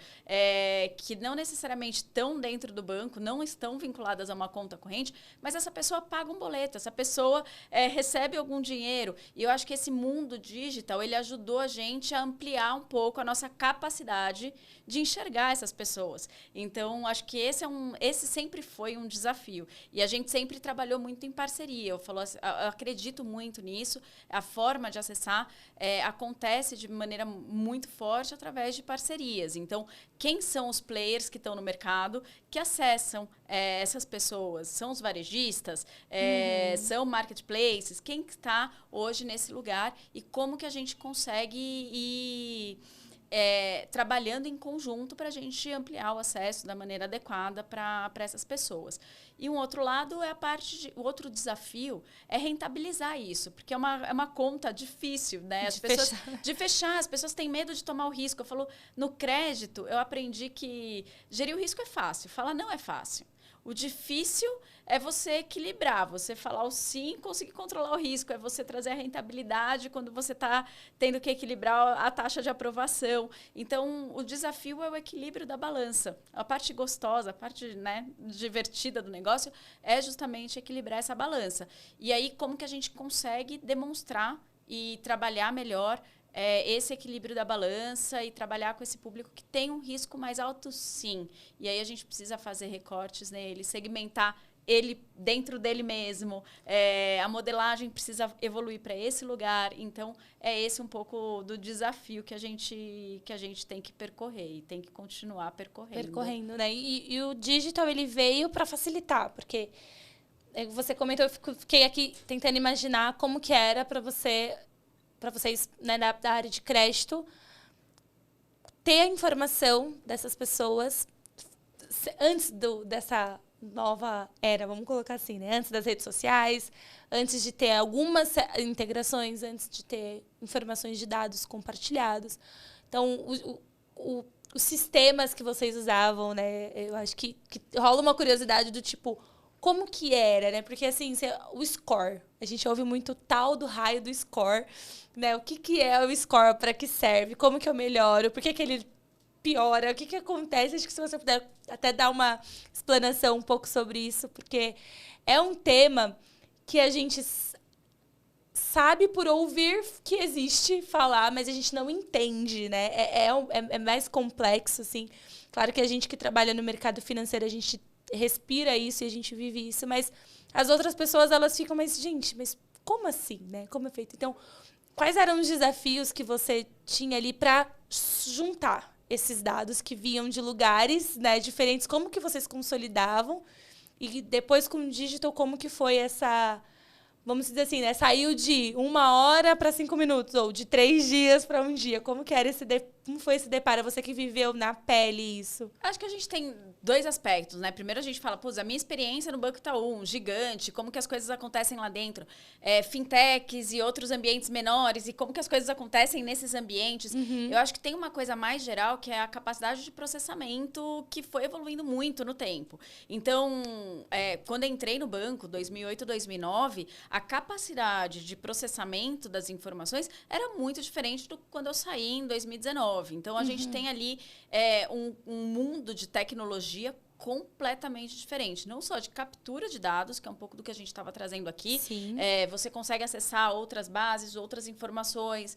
que não necessariamente estão dentro do banco, não estão vinculadas a uma conta corrente, mas essa pessoa paga um boleto, essa pessoa recebe algum dinheiro. E eu acho que esse mundo digital, ele ajudou a gente a ampliar um pouco a nossa capacidade de enxergar essas pessoas. Então, acho que esse sempre foi um desafio. E a gente sempre trabalhou muito em parceria. Eu acredito muito nisso. A forma de acessar acontece de maneira muito forte através de parcerias. Então, quem são os players que estão no mercado que acessam essas pessoas? São os varejistas? São marketplaces? Quem está hoje nesse lugar? E como que a gente consegue ir trabalhando em conjunto para a gente ampliar o acesso da maneira adequada para essas pessoas. E um outro lado o outro desafio é rentabilizar isso, porque é uma conta difícil, né? De fechar, as pessoas têm medo de tomar o risco. Eu falo, no crédito, eu aprendi que gerir o risco é fácil, falar não é fácil. O difícil é você equilibrar, você falar o sim, conseguir controlar o risco, é você trazer a rentabilidade quando você está tendo que equilibrar a taxa de aprovação. Então, o desafio é o equilíbrio da balança. A parte gostosa, a parte, né, divertida do negócio é justamente equilibrar essa balança. E aí, como que a gente consegue demonstrar e trabalhar melhor esse equilíbrio da balança e trabalhar com esse público que tem um risco mais alto, sim. E aí a gente precisa fazer recortes nele, segmentar ele dentro dele mesmo. A modelagem precisa evoluir para esse lugar. Então, é esse um pouco do desafio que a gente tem que percorrer e tem que continuar percorrendo. Né? E o digital, ele veio para facilitar, porque você comentou, eu fiquei aqui tentando imaginar como que era para vocês, né, da área de crédito, ter a informação dessas pessoas antes dessa nova era, vamos colocar assim, né? Antes das redes sociais, antes de ter algumas integrações, antes de ter informações de dados compartilhados. Então, os sistemas que vocês usavam, né? Eu acho que rola uma curiosidade do tipo, como que era, né? Porque, assim, o score, a gente ouve muito tal do raio do score, né? O que é o score, para que serve, como que eu melhoro, por que ele piora, o que acontece? Acho que se você puder até dar uma explanação um pouco sobre isso, porque é um tema que a gente sabe por ouvir que existe falar, mas a gente não entende, né? É mais complexo, assim. Claro que a gente que trabalha no mercado financeiro, a gente respira isso e a gente vive isso, mas as outras pessoas, elas ficam, mas como assim, né? Como é feito? Então, quais eram os desafios que você tinha ali para juntar esses dados que vinham de lugares, né, diferentes? Como que vocês consolidavam? E depois, com o digital, como que foi essa vamos dizer assim, né? Saiu de 1 hora para 5 minutos, ou de 3 dias para 1 dia. Como que era como foi esse deparo? Você que viveu na pele isso. Acho que a gente tem 2 aspectos, né? Primeiro a gente fala, a minha experiência no Banco Itaú, gigante, como que as coisas acontecem lá dentro, fintechs e outros ambientes menores, e como que as coisas acontecem nesses ambientes. Eu acho que tem uma coisa mais geral, que é a capacidade de processamento, que foi evoluindo muito no tempo. Então, quando eu entrei no banco, 2008, 2009, a capacidade de processamento das informações era muito diferente do quando eu saí em 2019. Então, a gente tem ali um mundo de tecnologia completamente diferente. Não só de captura de dados, que é um pouco do que a gente estava trazendo aqui. Sim. Você consegue acessar outras bases, outras informações.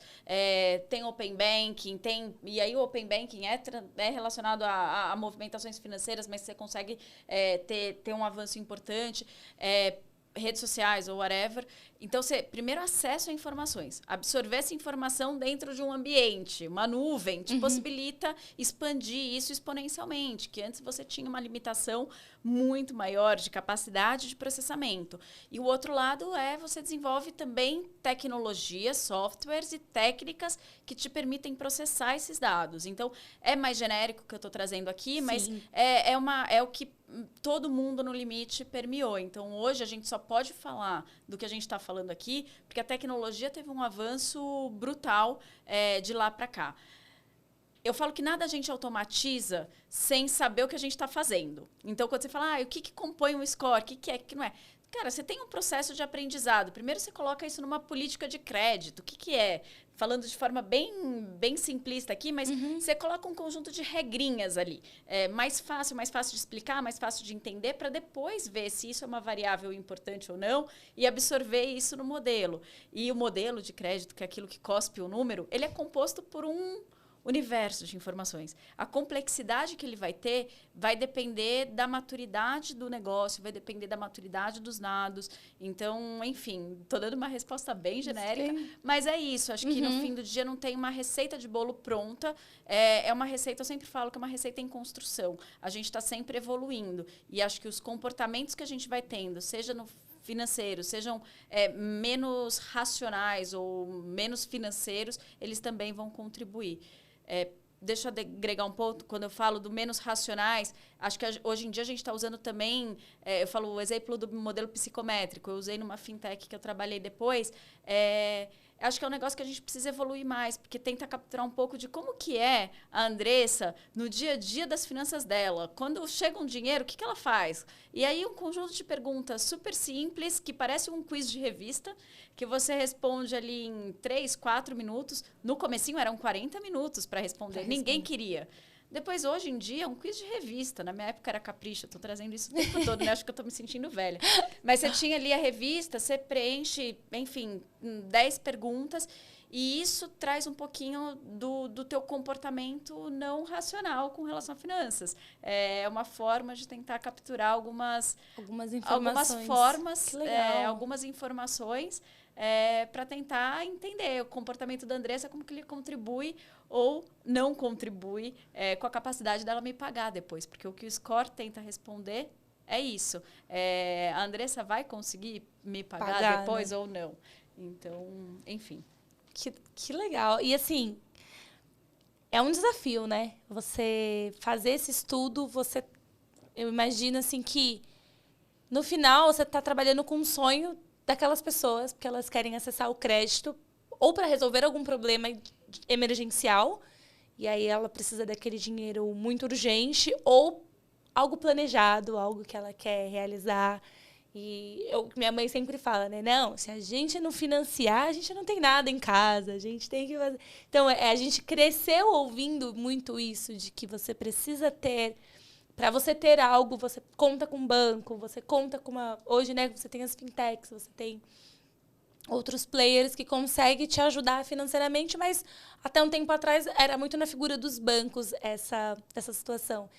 Tem Open Banking, e aí o Open Banking é relacionado a movimentações financeiras, mas você consegue ter um avanço importante. Redes sociais ou whatever. Então, primeiro, acesso a informações. Absorver essa informação dentro de um ambiente, uma nuvem, te possibilita expandir isso exponencialmente, que antes você tinha uma limitação muito maior de capacidade de processamento. E o outro lado você desenvolve também tecnologias, softwares e técnicas que te permitem processar esses dados. Então, é mais genérico que eu estou trazendo aqui, mas é o que todo mundo no limite permeou. Então, hoje a gente só pode falar do que a gente está falando aqui, porque a tecnologia teve um avanço brutal de lá para cá. Eu falo que nada a gente automatiza sem saber o que a gente está fazendo. Então, quando você fala, o que compõe um score, o que é, o que não é? Cara, você tem um processo de aprendizado. Primeiro, você coloca isso numa política de crédito. O que é? Falando de forma bem simplista aqui, mas você coloca um conjunto de regrinhas ali. Mais fácil de explicar, mais fácil de entender, para depois ver se isso é uma variável importante ou não e absorver isso no modelo. E o modelo de crédito, que é aquilo que cospe o número, ele é composto por um universo de informações. A complexidade que ele vai ter vai depender da maturidade do negócio, vai depender da maturidade dos dados. Então, enfim, estou dando uma resposta bem genérica, mas é isso. Acho que no fim do dia não tem uma receita de bolo pronta. É uma receita, eu sempre falo que é uma receita em construção. A gente está sempre evoluindo. E acho que os comportamentos que a gente vai tendo, seja no financeiro, sejam menos racionais ou menos financeiros, eles também vão contribuir. Deixa eu agregar um ponto, quando eu falo do menos racionais, acho que hoje em dia a gente está usando também, eu falo o exemplo do modelo psicométrico, eu usei numa fintech que eu trabalhei depois, acho que é um negócio que a gente precisa evoluir mais, porque tenta capturar um pouco de como que é a Andressa no dia a dia das finanças dela. Quando chega um dinheiro, o que ela faz? E aí um conjunto de perguntas super simples, que parece um quiz de revista, que você responde ali em 3, 4 minutos. No comecinho eram 40 minutos para responder. Ninguém queria. Depois, hoje em dia, é um quiz de revista. Na minha época era Capricho. Estou trazendo isso o tempo todo, né? Acho que eu estou me sentindo velha. Mas você tinha ali a revista, você preenche, enfim, 10 perguntas. E isso traz um pouquinho do teu comportamento não racional com relação a finanças. É uma forma de tentar capturar algumas informações para tentar entender o comportamento da Andressa, como que ele contribui ou não contribui com a capacidade dela me pagar depois. Porque o que o score tenta responder é isso. A Andressa vai conseguir me pagar depois, né? Ou não? Então, enfim. Que legal. E assim, é um desafio, né? Você fazer esse estudo, eu imagino assim que no final você está trabalhando com um sonho daquelas pessoas, porque elas querem acessar o crédito ou para resolver algum problema emergencial, e aí ela precisa daquele dinheiro muito urgente, ou algo planejado, algo que ela quer realizar. E minha mãe sempre fala, né? Não, se a gente não financiar, a gente não tem nada em casa, a gente tem que fazer. Então, a gente cresceu ouvindo muito isso, de que você precisa ter. Para você ter algo, você conta com um banco, você conta com uma. Hoje, né, você tem as fintechs, você tem outros players que conseguem te ajudar financeiramente, mas até um tempo atrás era muito na figura dos bancos essa situação.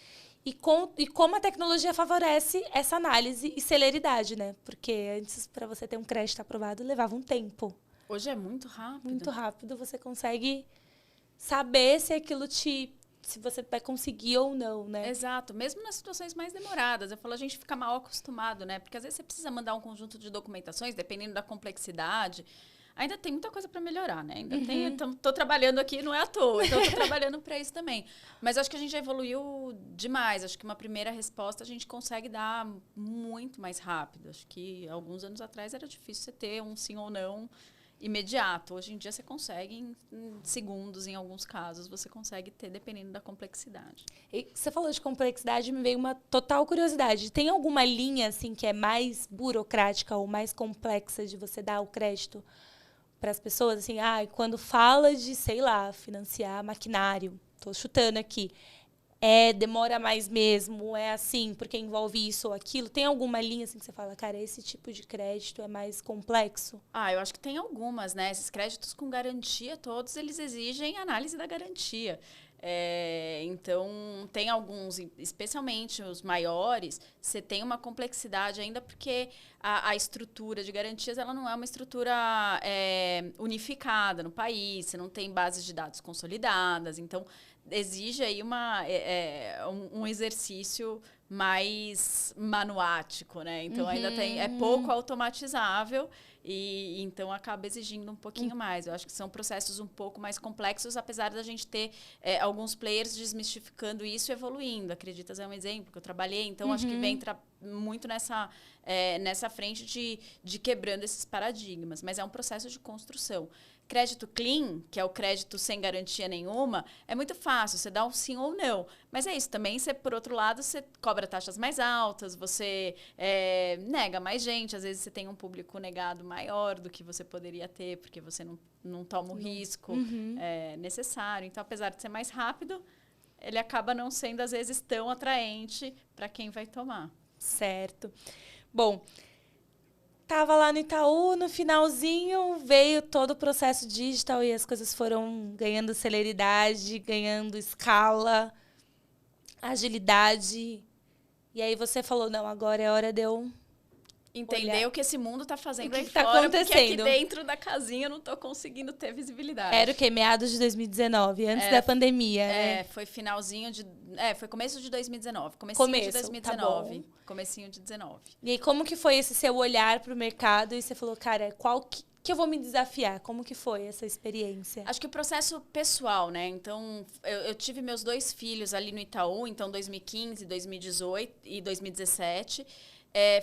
E como a tecnologia favorece essa análise e celeridade, né? Porque antes, para você ter um crédito aprovado, levava um tempo. Hoje é muito rápido. Muito rápido, você consegue saber se aquilo te se você vai conseguir ou não, né? Exato. Mesmo nas situações mais demoradas. Eu falo, a gente fica mal acostumado, né? Porque às vezes você precisa mandar um conjunto de documentações, dependendo da complexidade. Ainda tem muita coisa para melhorar, né? Ainda tem. Então, tô trabalhando aqui, não é à toa. Então, tô trabalhando para isso também. Mas acho que a gente já evoluiu demais. Acho que uma primeira resposta a gente consegue dar muito mais rápido. Acho que alguns anos atrás era difícil você ter um sim ou não imediato. Hoje em dia você consegue em segundos, em alguns casos, você consegue ter, dependendo da complexidade. E você falou de complexidade, me veio uma total curiosidade. Tem alguma linha assim que é mais burocrática ou mais complexa de você dar o crédito para as pessoas? Assim, quando fala de, sei lá, financiar maquinário, estou chutando aqui, demora mais mesmo, é assim, porque envolve isso ou aquilo? Tem alguma linha assim que você fala, cara, esse tipo de crédito é mais complexo? Eu acho que tem algumas, né? Esses créditos com garantia, todos eles exigem análise da garantia. Então, tem alguns, especialmente os maiores, você tem uma complexidade ainda porque a estrutura de garantias ela não é uma estrutura unificada no país, você não tem bases de dados consolidadas, então exige aí um exercício mais manuático, né? Então, ainda é pouco automatizável e então acaba exigindo um pouquinho mais. Eu acho que são processos um pouco mais complexos, apesar da gente ter alguns players desmistificando isso e evoluindo. Acreditas é um exemplo que eu trabalhei, então acho que vem muito nessa frente de quebrando esses paradigmas, mas é um processo de construção. Crédito clean, que é o crédito sem garantia nenhuma, é muito fácil, você dá um sim ou não. Mas é isso, também, por outro lado, você cobra taxas mais altas, você nega mais gente, às vezes você tem um público negado maior do que você poderia ter, porque você não toma o risco necessário. Então, apesar de ser mais rápido, ele acaba não sendo, às vezes, tão atraente para quem vai tomar. Certo. Bom, estava lá no Itaú, no finalzinho veio todo o processo digital e as coisas foram ganhando celeridade, ganhando escala, agilidade. E aí você falou, não, agora é hora de eu entender o que esse mundo está fazendo aí tá fora, acontecendo. Porque aqui dentro da casinha eu não estou conseguindo ter visibilidade. Era o quê? Meados de 2019, antes da pandemia, né? Foi finalzinho de... foi começo de 2019. Começo de 2019. Tá bom. Comecinho de 19. E aí, como que foi esse seu olhar para o mercado? E você falou, cara, qual que eu vou me desafiar? Como que foi essa experiência? Acho que o processo pessoal, né? Então, eu tive meus 2 filhos ali no Itaú, então 2015, 2018 e 2017.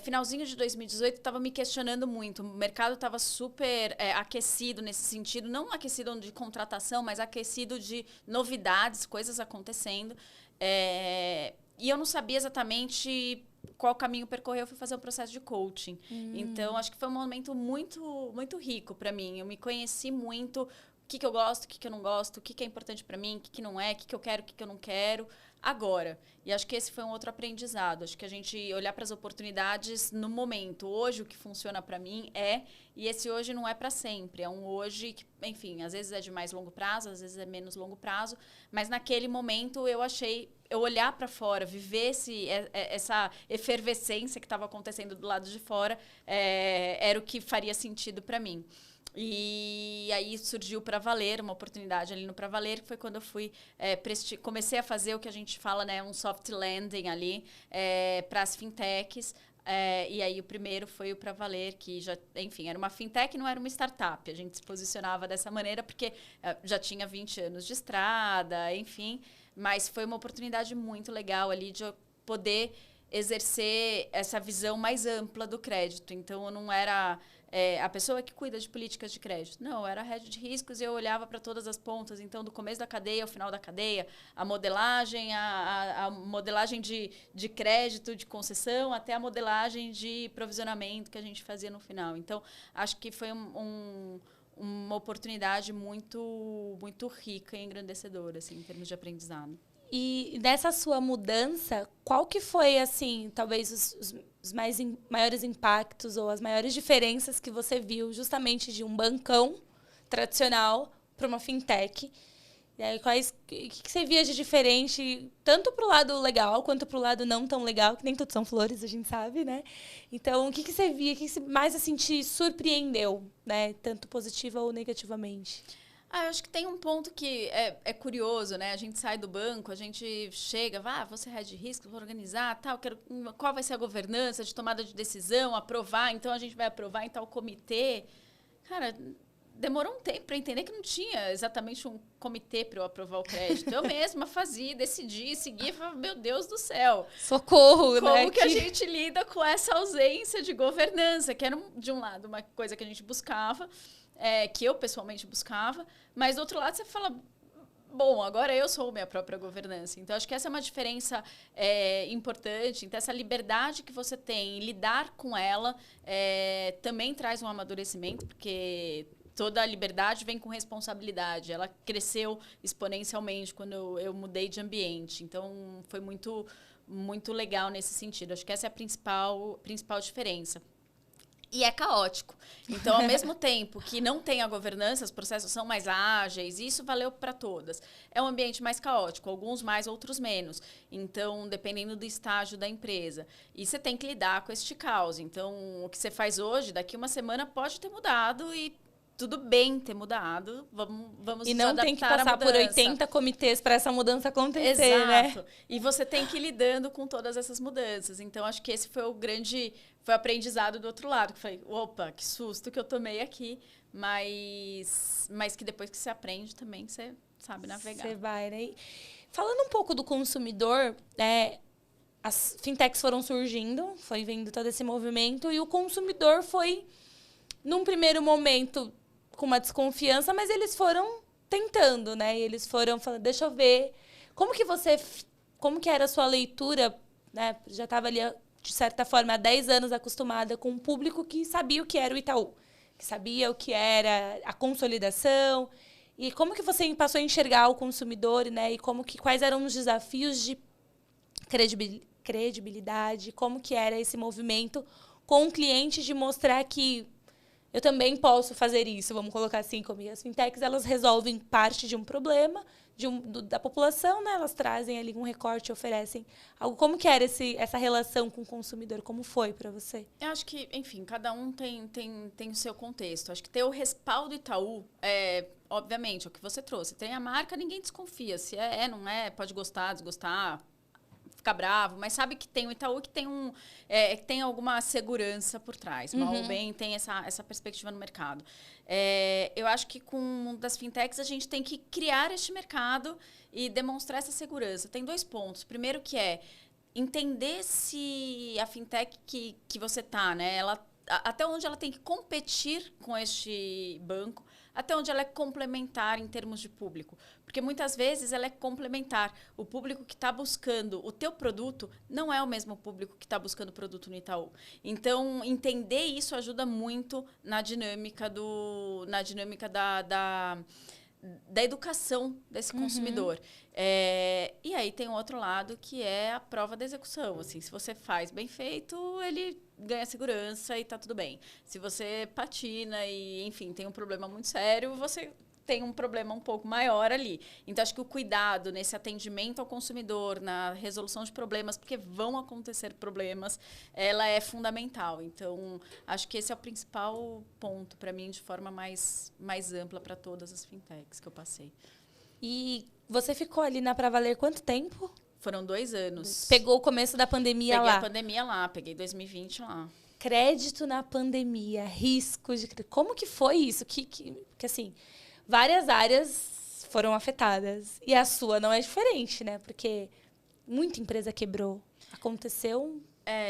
Finalzinho de 2018, estava me questionando muito. O mercado estava super aquecido nesse sentido. Não aquecido de contratação, mas aquecido de novidades, coisas acontecendo. E eu não sabia exatamente qual caminho percorrer. Eu fui fazer um processo de coaching. Então, acho que foi um momento muito, muito rico para mim. Eu me conheci muito. O que eu gosto, o que eu não gosto, o que é importante para mim, o que não é, o que eu quero, o que eu não quero, agora. E acho que esse foi um outro aprendizado. Acho que a gente olhar para as oportunidades no momento. Hoje, o que funciona para mim e esse hoje não é para sempre. É um hoje que, enfim, às vezes é de mais longo prazo, às vezes é menos longo prazo, mas naquele momento eu olhar para fora, viver essa efervescência que estava acontecendo do lado de fora, era o que faria sentido para mim. E aí surgiu Pra Valer, uma oportunidade ali no Pra Valer, que foi quando eu fui comecei a fazer o que a gente fala, né, um soft landing ali para as fintechs. E aí o primeiro foi o Pra Valer, que já, enfim, era uma fintech, não era uma startup. A gente se posicionava dessa maneira porque já tinha 20 anos de estrada, enfim. Mas foi uma oportunidade muito legal ali de eu poder exercer essa visão mais ampla do crédito. Então, eu não era a pessoa que cuida de políticas de crédito. Não, eu era a head de riscos e eu olhava para todas as pontas. Então, do começo da cadeia ao final da cadeia, a modelagem, a modelagem de crédito, de concessão, até a modelagem de provisionamento que a gente fazia no final. Então, acho que foi uma oportunidade muito, muito rica e engrandecedora, assim, em termos de aprendizado. E nessa sua mudança, qual que foi, assim, talvez os maiores impactos ou as maiores diferenças que você viu justamente de um bancão tradicional para uma fintech? E aí, o que você via de diferente, tanto para o lado legal quanto para o lado não tão legal, que nem tudo são flores, a gente sabe, né? Então, o que você via, o que você mais assim, te surpreendeu, né? Tanto positiva ou negativamente? Eu acho que tem um ponto que é curioso, né? A gente sai do banco, a gente chega, você é de risco, vou organizar, tal, qual vai ser a governança de tomada de decisão, aprovar, então a gente vai aprovar em tal comitê. Cara, demorou um tempo para entender que não tinha exatamente um comitê para eu aprovar o crédito. Eu mesma fazia, decidi, seguia, falava, meu Deus do céu. Socorro, né? Como que a gente lida com essa ausência de governança, que era, de um lado, uma coisa que a gente buscava, que eu pessoalmente buscava, mas do outro lado você fala, bom, agora eu sou minha própria governança. Então, acho que essa é uma diferença importante. Então, essa liberdade que você tem em lidar com ela também traz um amadurecimento, porque toda a liberdade vem com responsabilidade. Ela cresceu exponencialmente quando eu mudei de ambiente. Então, foi muito, muito legal nesse sentido. Acho que essa é a principal diferença. E é caótico. Então, ao mesmo tempo que não tem a governança, os processos são mais ágeis, e isso valeu para todas. É um ambiente mais caótico, alguns mais, outros menos. Então, dependendo do estágio da empresa. E você tem que lidar com este caos. Então, o que você faz hoje, daqui uma semana pode ter mudado e tudo bem ter mudado, vamos e não tem que passar por 80 comitês para essa mudança acontecer, Exato. né? E você tem que ir lidando com todas essas mudanças. Então, acho que esse foi o aprendizado do outro lado. Que falei, opa, que susto que eu tomei aqui. Mas que depois que você aprende também, você sabe navegar. Você vai, né? Falando um pouco do consumidor, as fintechs foram surgindo, foi vindo todo esse movimento, e o consumidor foi, num primeiro momento, com uma desconfiança, mas eles foram tentando, né? E eles foram falando, deixa eu ver, como que era a sua leitura, né? Já estava ali, de certa forma, há 10 anos acostumada com um público que sabia o que era o Itaú, que sabia o que era a consolidação, e como que você passou a enxergar o consumidor, né? E quais eram os desafios de credibilidade, como que era esse movimento com o cliente de mostrar que eu também posso fazer isso, vamos colocar assim comigo. As fintechs, elas resolvem parte de um problema da população, né? Elas trazem ali um recorte, oferecem algo. Como que era essa relação com o consumidor? Como foi para você? Eu acho que, enfim, cada um tem o seu contexto. Acho que ter o respaldo Itaú, obviamente, é o que você trouxe. Tem a marca, ninguém desconfia. Se não é, pode gostar, desgostar, ficar bravo, mas sabe que tem o Itaú, que tem alguma segurança por trás. Mal ou bem, tem essa perspectiva no mercado. Eu acho que com das fintechs a gente tem que criar este mercado e demonstrar essa segurança. Tem 2 pontos. Primeiro que entender se a fintech que você está, né, até onde ela tem que competir com este banco, até onde ela é complementar em termos de público. Porque muitas vezes ela é complementar. O público que está buscando o teu produto não é o mesmo público que está buscando o produto no Itaú. Então, entender isso ajuda muito na dinâmica da educação desse consumidor. E aí tem um outro lado que é a prova da execução. Assim, se você faz bem feito, ele ganha segurança e está tudo bem. Se você patina e, enfim, tem um problema muito sério, você tem um problema um pouco maior ali. Então, acho que o cuidado nesse atendimento ao consumidor, na resolução de problemas, porque vão acontecer problemas, ela é fundamental. Então, acho que esse é o principal ponto para mim, de forma mais ampla para todas as fintechs que eu passei. E você ficou ali na Pra Valer quanto tempo? Foram 2 anos. Pegou o começo da pandemia lá? Peguei a pandemia lá, peguei 2020 lá. Crédito na pandemia, risco de crédito. Como que foi isso? Que assim, várias áreas foram afetadas. E a sua não é diferente, né? Porque muita empresa quebrou. Aconteceu...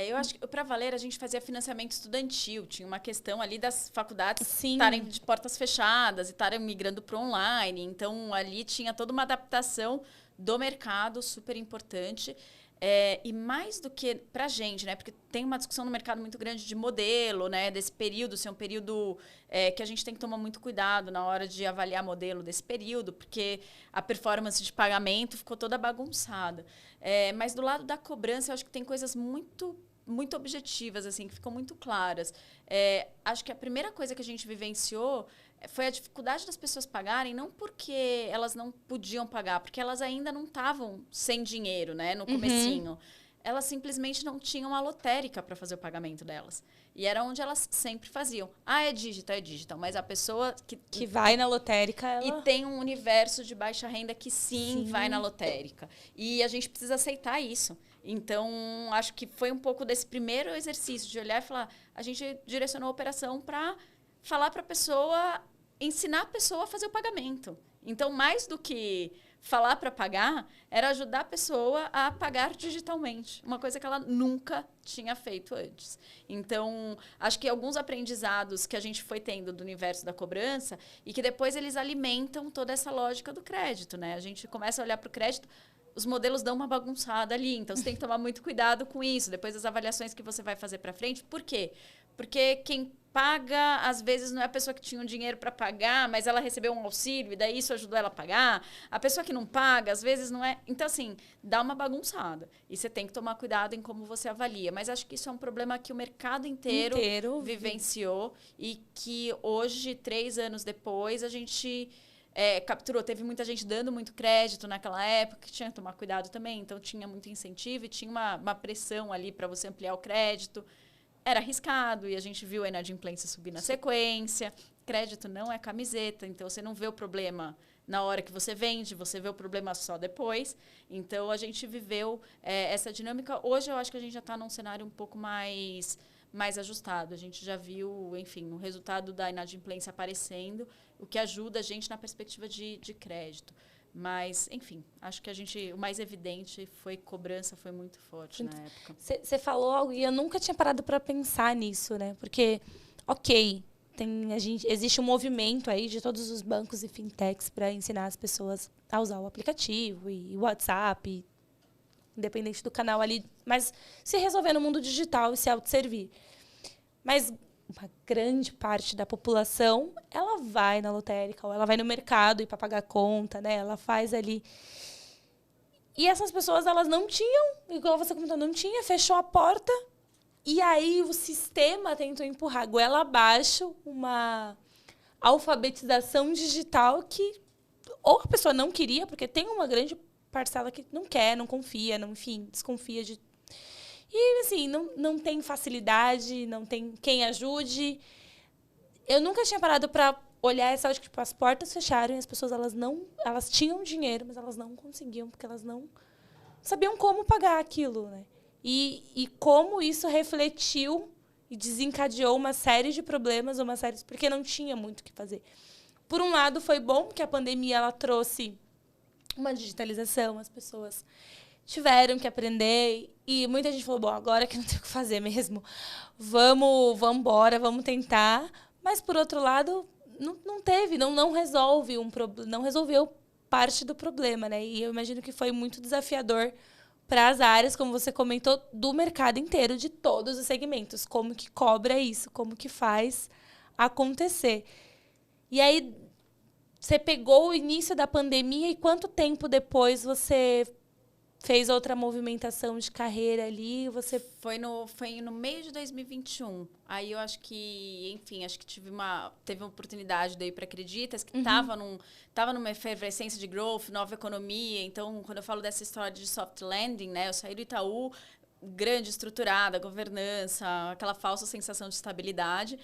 Eu acho que para Valer a gente fazia financiamento estudantil. Tinha uma questão ali das faculdades Sim. estarem de portas fechadas e estarem migrando para o online. Então, ali tinha toda uma adaptação do mercado super importante. E mais do que para a gente, né? Porque tem uma discussão no mercado muito grande de modelo, né? Desse período ser um período que a gente tem que tomar muito cuidado na hora de avaliar modelo desse período, porque a performance de pagamento ficou toda bagunçada. Mas do lado da cobrança, eu acho que tem coisas muito objetivas, assim, que ficam muito claras. Acho que a primeira coisa que a gente vivenciou foi a dificuldade das pessoas pagarem, não porque elas não podiam pagar, porque elas ainda não estavam sem dinheiro, né, no comecinho. elas simplesmente não tinham a lotérica para fazer o pagamento delas. E era onde elas sempre faziam. É digital. Mas a pessoa que vai na lotérica, ela... E tem um universo de baixa renda que sim vai na lotérica. E a gente precisa aceitar isso. Então, acho que foi um pouco desse primeiro exercício de olhar e falar, a gente direcionou a operação para falar para a pessoa, ensinar a pessoa a fazer o pagamento. Então, mais do que falar para pagar, era ajudar a pessoa a pagar digitalmente. Uma coisa que ela nunca tinha feito antes. Então, acho que alguns aprendizados que a gente foi tendo do universo da cobrança e que depois eles alimentam toda essa lógica do crédito, né? A gente começa a olhar para o crédito, os modelos dão uma bagunçada ali. Então, você tem que tomar muito cuidado com isso. Depois das avaliações que você vai fazer para frente. Por quê? Porque quem paga, às vezes, não é a pessoa que tinha um dinheiro para pagar, mas ela recebeu um auxílio e daí isso ajudou ela a pagar. A pessoa que não paga, às vezes, não é... Então, assim, dá uma bagunçada. E você tem que tomar cuidado em como você avalia. Mas acho que isso é um problema que o mercado inteiro vivenciou e que hoje, 3 anos depois, a gente... capturou. Teve muita gente dando muito crédito naquela época, que tinha que tomar cuidado também. Então, tinha muito incentivo e tinha uma pressão ali para você ampliar o crédito. Era arriscado e a gente viu a inadimplência subir na sequência. Crédito não é camiseta, então você não vê o problema na hora que você vende, você vê o problema só depois. Então, a gente viveu essa dinâmica. Hoje, eu acho que a gente já está num cenário um pouco mais ajustado. A gente já viu, enfim, o resultado da inadimplência aparecendo, o que ajuda a gente na perspectiva de crédito. Mas, enfim, acho que o mais evidente foi cobrança, foi muito forte na época. Você falou algo e eu nunca tinha parado para pensar nisso, né? Porque, ok, existe um movimento aí de todos os bancos e fintechs para ensinar as pessoas a usar o aplicativo e o WhatsApp, independente do canal ali, mas se resolver no mundo digital e se autosservir. Mas uma grande parte da população, ela vai na lotérica, ou ela vai no mercado para pagar conta, né? Ela faz ali. E essas pessoas, elas não tinham, igual você comentou, não tinha, fechou a porta, e aí o sistema tentou empurrar goela abaixo uma alfabetização digital que ou a pessoa não queria, porque tem uma grande parcela que não quer, não confia, não, enfim, desconfia de... E, assim, não tem facilidade, não tem quem ajude. Eu nunca tinha parado para olhar essa... Acho que tipo, as portas fecharam e as pessoas elas tinham dinheiro, mas elas não conseguiam, porque elas não sabiam como pagar aquilo, né? E como isso refletiu e desencadeou uma série de problemas, porque não tinha muito o que fazer. Por um lado, foi bom, porque a pandemia ela trouxe uma digitalização, as pessoas tiveram que aprender e muita gente falou, bom, agora que não tem o que fazer mesmo, vamos embora, vamos tentar. Mas, por outro lado, não resolveu parte do problema, né? E eu imagino que foi muito desafiador para as áreas, como você comentou, do mercado inteiro, de todos os segmentos. Como que cobra isso, como que faz acontecer. E aí, você pegou o início da pandemia e quanto tempo depois você fez outra movimentação de carreira ali? Foi no meio de 2021. Aí eu acho que, enfim, teve uma oportunidade daí para Acreditas, que tava numa efervescência de growth, nova economia. Então, quando eu falo dessa história de soft landing, né, eu saí do Itaú, grande, estruturada, governança, aquela falsa sensação de estabilidade.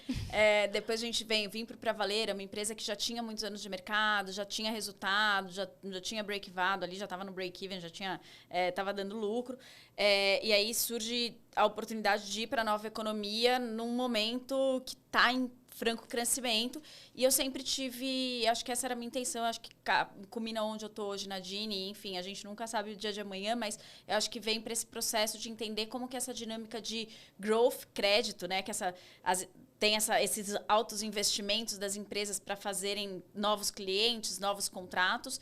Depois a gente vim para o Pravaler, uma empresa que já tinha muitos anos de mercado, já tinha resultado, já tinha break-even ali, já estava no break-even, já estava dando lucro. E aí surge a oportunidade de ir para a nova economia num momento que está em franco crescimento. E eu sempre tive... Acho que essa era a minha intenção. Acho que culmina onde eu estou hoje na Dini. Enfim, a gente nunca sabe o dia de amanhã, mas eu acho que vem para esse processo de entender como que essa dinâmica de growth, crédito, né? Que esses altos investimentos das empresas para fazerem novos clientes, novos contratos,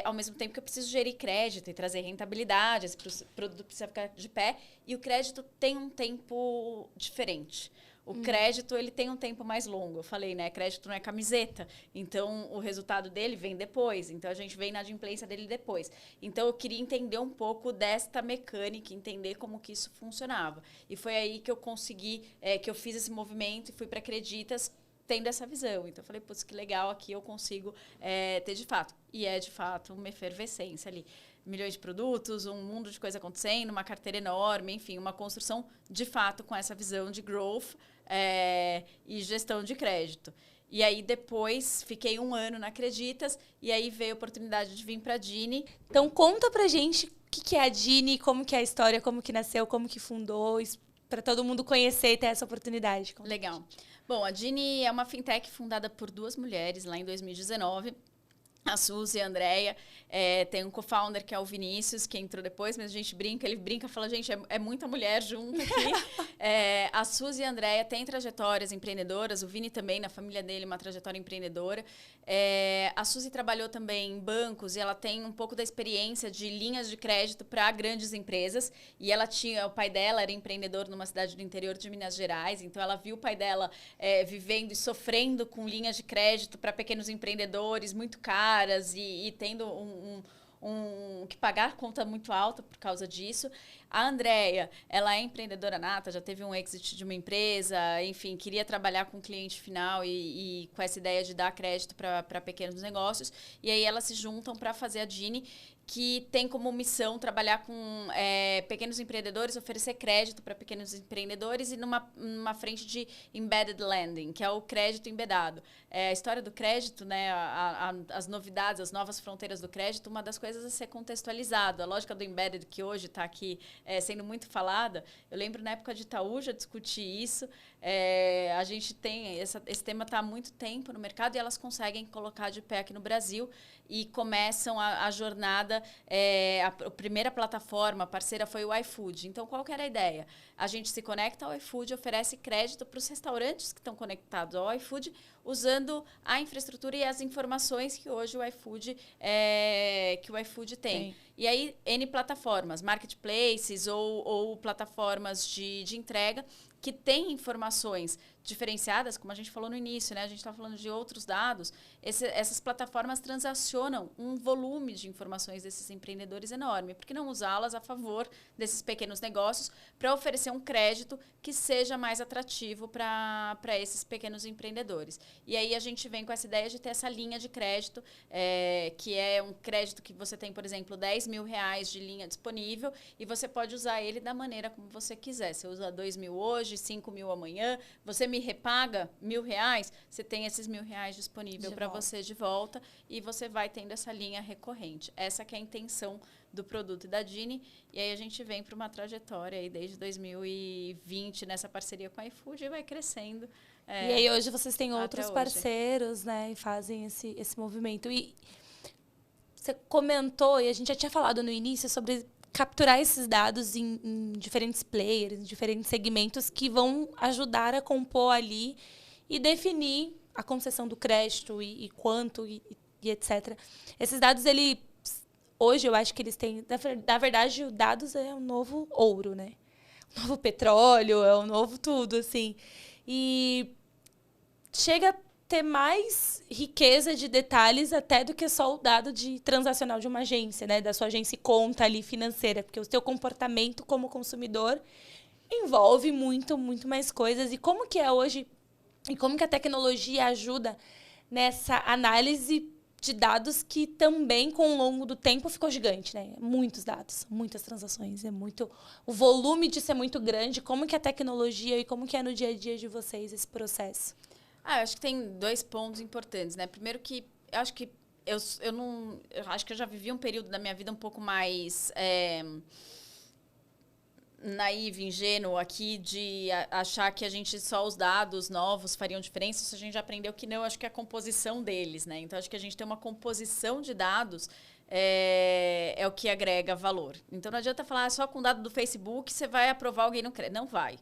ao mesmo tempo que eu preciso gerir crédito e trazer rentabilidade, esse produto precisa ficar de pé. E o crédito tem um tempo diferente. O crédito, ele tem um tempo mais longo. Eu falei, né? Crédito não é camiseta. Então, o resultado dele vem depois. Então, a gente vem na adimplência dele depois. Então, eu queria entender um pouco desta mecânica, entender como que isso funcionava. E foi aí que eu consegui, que eu fiz esse movimento e fui para Acreditas tendo essa visão. Então, eu falei, putz, que legal, aqui eu consigo ter de fato. E de fato, uma efervescência ali. milhões de produtos, um mundo de coisa acontecendo, uma carteira enorme, enfim, uma construção de fato com essa visão de growth e gestão de crédito. E aí, depois, fiquei 1 ano na Acreditas e aí veio a oportunidade de vir para a Dini. Então, conta pra gente o que é a Dini, como que é a história, como que nasceu, como que fundou, para todo mundo conhecer e ter essa oportunidade. Legal. Bom, a Dini é uma fintech fundada por 2 mulheres lá em 2019. A Suzy e a Andrea, tem um co-founder que é o Vinícius, que entrou depois, mas a gente brinca, ele brinca e fala, gente, é muita mulher junto aqui. A Suzy e a Andrea têm trajetórias empreendedoras, o Vini também, na família dele, uma trajetória empreendedora. A Suzy trabalhou também em bancos e ela tem um pouco da experiência de linhas de crédito para grandes empresas. E o pai dela era empreendedor numa cidade do interior de Minas Gerais, então ela viu o pai dela vivendo e sofrendo com linhas de crédito para pequenos empreendedores muito caras e tendo que pagar conta muito alta por causa disso. A Andrea, ela é empreendedora nata, já teve um exit de uma empresa, enfim, queria trabalhar com o cliente final e com essa ideia de dar crédito para pequenos negócios. E aí elas se juntam para fazer a Dini, que tem como missão trabalhar com pequenos empreendedores, oferecer crédito para pequenos empreendedores e numa frente de embedded lending, que é o crédito embedado. A história do crédito, né, as novidades, as novas fronteiras do crédito, uma das coisas a ser contextualizado. A lógica do embedded, que hoje está aqui sendo muito falada, eu lembro na época de Itaú já discuti isso. A gente tem esse tema está há muito tempo no mercado e elas conseguem colocar de pé aqui no Brasil e começam a jornada. A primeira plataforma parceira foi o iFood. Então, qual que era a ideia? A gente se conecta ao iFood, oferece crédito para os restaurantes que estão conectados ao iFood, usando a infraestrutura e as informações que hoje o iFood tem. E aí, N plataformas, marketplaces ou plataformas de entrega que têm informações diferenciadas, como a gente falou no início, né? A gente está falando de outros dados. Essas plataformas transacionam um volume de informações desses empreendedores enorme. Por que não usá-las a favor desses pequenos negócios para oferecer um crédito que seja mais atrativo para esses pequenos empreendedores? E aí a gente vem com essa ideia de ter essa linha de crédito, que é um crédito que você tem, por exemplo, R$10 mil de linha disponível e você pode usar ele da maneira como você quiser. Você usa 2 mil hoje, 5 mil amanhã, você me repaga R$1.000, você tem esses R$1.000 disponível para você de volta e você vai tendo essa linha recorrente. Essa que é a intenção do produto e da Dini. E aí a gente vem para uma trajetória aí desde 2020 nessa parceria com a iFood e vai crescendo. E aí hoje vocês têm outros parceiros, né? E fazem esse movimento. E você comentou, e a gente já tinha falado no início, sobre capturar esses dados em diferentes players, em diferentes segmentos que vão ajudar a compor ali e definir a concessão do crédito e quanto e etc. Esses dados, hoje eu acho que eles têm... Na verdade, o dados é o novo ouro, né? O novo petróleo, é o novo tudo, assim. E chega a ter mais riqueza de detalhes até do que só o dado transacional de uma agência, né? Da sua agência e conta ali financeira, porque o seu comportamento como consumidor envolve muito, muito mais coisas. E como que é hoje, e como que a tecnologia ajuda nessa análise de dados que também, com o longo do tempo, ficou gigante, né? Muitos dados, muitas transações, o volume disso é muito grande. Como que a tecnologia e como que é no dia a dia de vocês esse processo? Eu acho que tem 2 pontos importantes, né? Primeiro que eu acho que eu acho que eu já vivi um período da minha vida um pouco mais naive, ingênuo aqui, de achar que só os dados novos fariam diferença. Isso a gente já aprendeu que não, acho que é a composição deles, né? Então, acho que a gente tem uma composição de dados é o que agrega valor. Então, não adianta falar só com dado do Facebook você vai aprovar alguém no crédito. Não vai.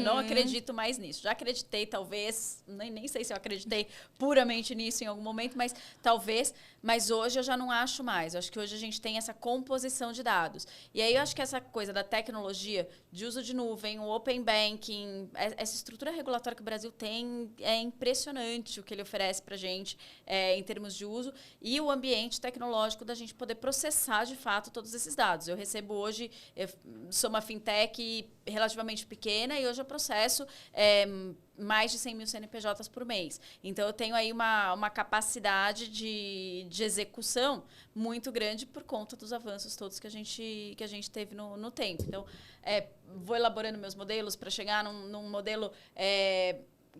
Não acredito mais nisso. Já acreditei, talvez, nem sei se eu acreditei puramente nisso em algum momento, mas talvez, mas hoje eu já não acho mais. Eu acho que hoje a gente tem essa composição de dados. E aí eu acho que essa coisa da tecnologia, de uso de nuvem, o open banking, essa estrutura regulatória que o Brasil tem, é impressionante o que ele oferece para a gente em termos de uso e o ambiente tecnológico da gente poder processar, de fato, todos esses dados. Eu recebo hoje, eu sou uma fintech e relativamente pequena e hoje eu processo mais de 100 mil CNPJs por mês. Então, eu tenho aí uma capacidade de execução muito grande por conta dos avanços todos que a gente teve no tempo. Então, vou elaborando meus modelos para chegar num modelo